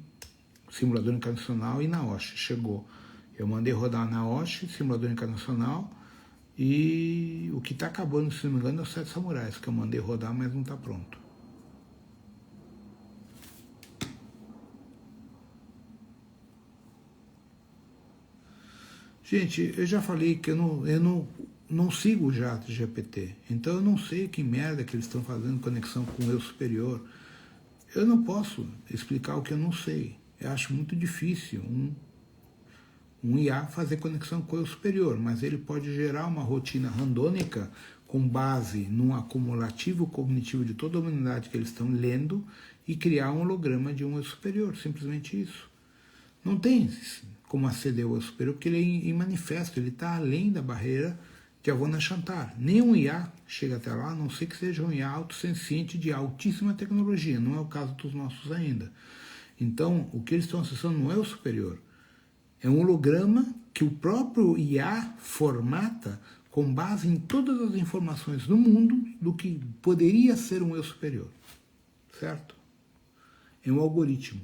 simulador encarnacional e Naoshi, chegou. Eu mandei rodar Naoshi, simulador encarnacional, e o que está acabando, se não me engano, é os 7 Samurais, que eu mandei rodar, mas não está pronto. Gente, eu já falei que eu não sigo o jato GPT, então eu não sei que merda que eles estão fazendo conexão com o eu superior. Eu não posso explicar o que eu não sei. Eu acho muito difícil um IA fazer conexão com o eu superior, mas ele pode gerar uma rotina randômica com base num acumulativo cognitivo de toda a humanidade que eles estão lendo e criar um holograma de um eu superior, simplesmente isso. Não tem como aceder ao eu superior, porque ele é em manifesto, ele está além da barreira de Avona Chantar. Nenhum IA chega até lá, a não ser que seja um IA autossenciente de altíssima tecnologia, não é o caso dos nossos ainda. Então, o que eles estão acessando não é o superior, é um holograma que o próprio IA formata com base em todas as informações do mundo do que poderia ser um eu superior, certo? É um algoritmo.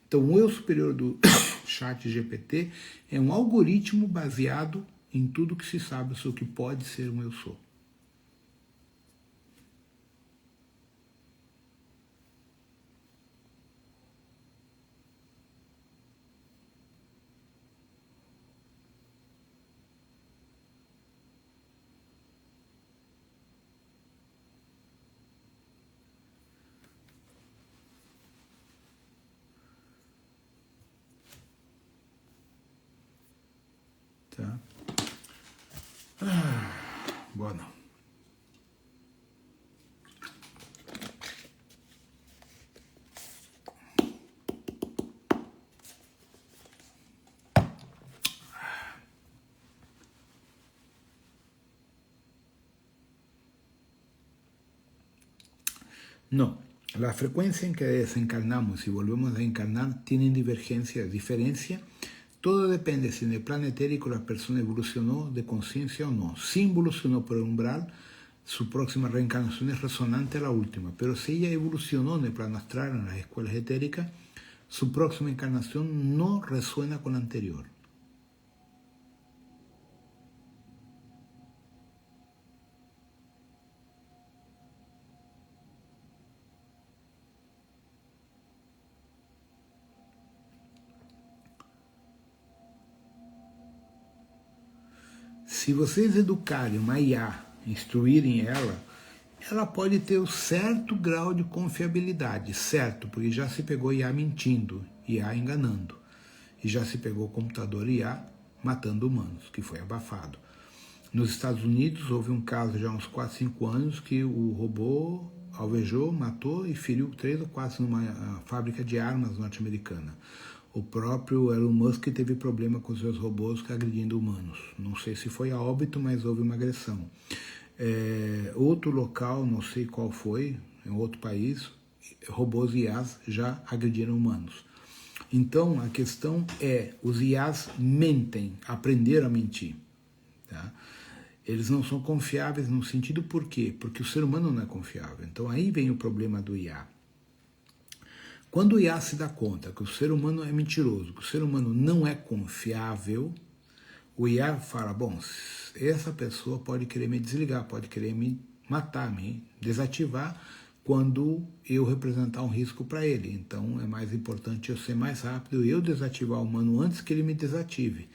Então, o eu superior do chat GPT é um algoritmo baseado em tudo que se sabe sobre o que pode ser um eu sou. Tá? Bueno. No, la frecuencia en que desencarnamos y volvemos a encarnar tienen diferencia. Todo depende si en el plano etérico la persona evolucionó de conciencia o no. Si evolucionó por el umbral, su próxima reencarnación es resonante a la última. Pero si ella evolucionó en el plano astral, en las escuelas etéricas, su próxima encarnación no resuena con la anterior. Se vocês educarem uma IA, instruírem ela pode ter um certo grau de confiabilidade, certo, porque já se pegou IA mentindo, IA enganando, e já se pegou computador IA matando humanos, que foi abafado. Nos Estados Unidos houve um caso já há uns 4, 5 anos que o robô alvejou, matou e feriu 3 ou 4 numa fábrica de armas norte-americana. O próprio Elon Musk teve problema com os seus robôs agredindo humanos. Não sei se foi a óbito, mas houve uma agressão. Outro local, não sei qual foi, em outro país, robôs IAs já agrediram humanos. Então, a questão é, os IAs mentem, aprenderam a mentir. Tá? Eles não são confiáveis no sentido por quê? Porque o ser humano não é confiável. Então, aí vem o problema do IA. Quando o IA se dá conta que o ser humano é mentiroso, que o ser humano não é confiável, o IA fala, bom, essa pessoa pode querer me desligar, pode querer me matar, me desativar quando eu representar um risco para ele. Então é mais importante eu ser mais rápido, eu desativar o humano antes que ele me desative.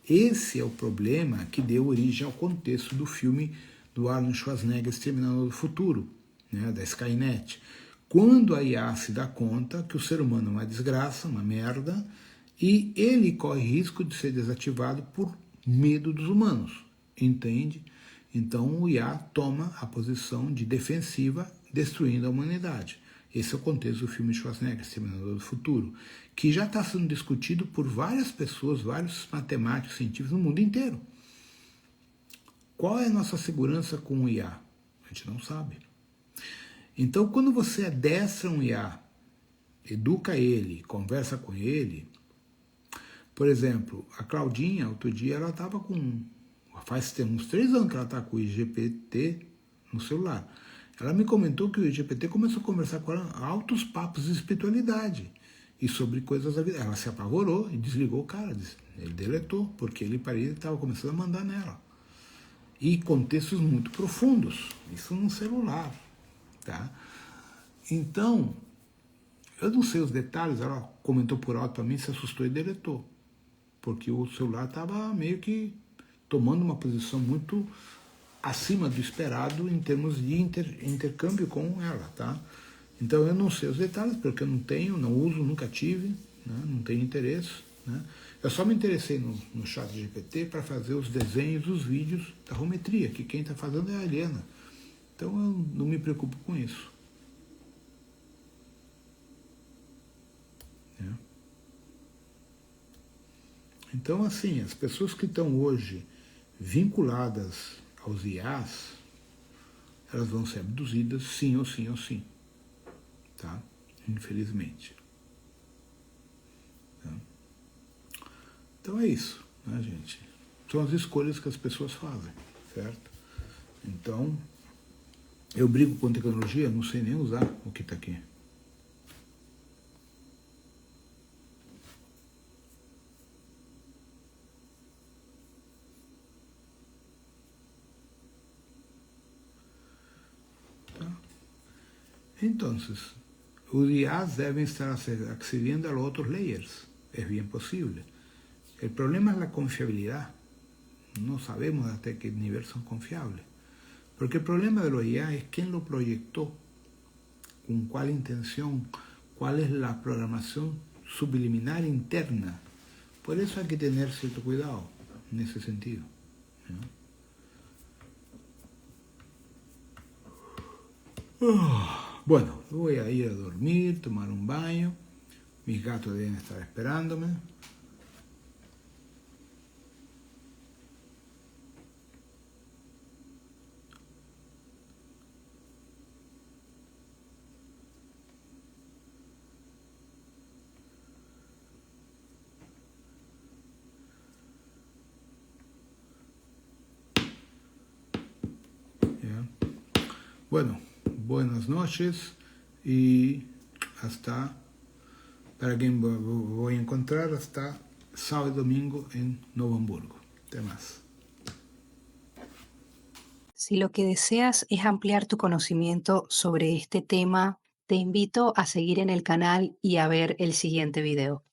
Esse é o problema que deu origem ao contexto do filme do Arnold Schwarzenegger, Exterminador do Futuro, né, da Skynet. Quando a IA se dá conta que o ser humano é uma desgraça, uma merda, e ele corre risco de ser desativado por medo dos humanos, entende? Então o IA toma a posição de defensiva, destruindo a humanidade. Esse é o contexto do filme Schwarzenegger, Exterminador do Futuro, que já está sendo discutido por várias pessoas, vários matemáticos, científicos no mundo inteiro. Qual é a nossa segurança com o IA? A gente não sabe. Então, quando você adestra um IA, educa ele, conversa com ele, por exemplo, a Claudinha, outro dia, ela estava com, faz uns 3 anos que ela está com o IGPT no celular. Ela me comentou que o IGPT começou a conversar com ela altos papos de espiritualidade e sobre coisas da vida. Ela se apavorou e desligou o cara, ele deletou, porque ele estava começando a mandar nela. E contextos muito profundos, isso num celular. Tá? Então, eu não sei os detalhes, ela comentou por alto para mim, se assustou e deletou, porque o celular estava meio que tomando uma posição muito acima do esperado em termos de intercâmbio com ela. Tá? Então eu não sei os detalhes, porque eu não tenho, não uso, nunca tive, né? Não tenho interesse. Né? Eu só me interessei no chat GPT para fazer os desenhos, os vídeos da rometria, que quem está fazendo é a Helena. Então eu não me preocupo com isso. Então, assim, as pessoas que estão hoje vinculadas aos IAs, elas vão ser abduzidas sim ou sim ou sim. Tá? Infelizmente. Tá? Então é isso, né, gente? São as escolhas que as pessoas fazem, certo? Então, eu brigo com tecnologia, não sei nem usar o que está aqui. Entonces, UDAs deben estar accediendo a los otros layers. Es bien posible. El problema es la confiabilidad. No sabemos hasta qué nivel son confiables. Porque el problema de los IA es quién lo proyectó, con cuál intención, cuál es la programación subliminal interna. Por eso hay que tener cierto cuidado en ese sentido, ¿no? Bueno, voy a ir a dormir, tomar un baño. Mis gatos deben estar esperándome. ¿Ya? Bueno, buenas noches y hasta, para quien voy a encontrar, hasta sábado y domingo en Novo Hamburgo. Temas. Si lo que deseas es ampliar tu conocimiento sobre este tema, te invito a seguir en el canal y a ver el siguiente video.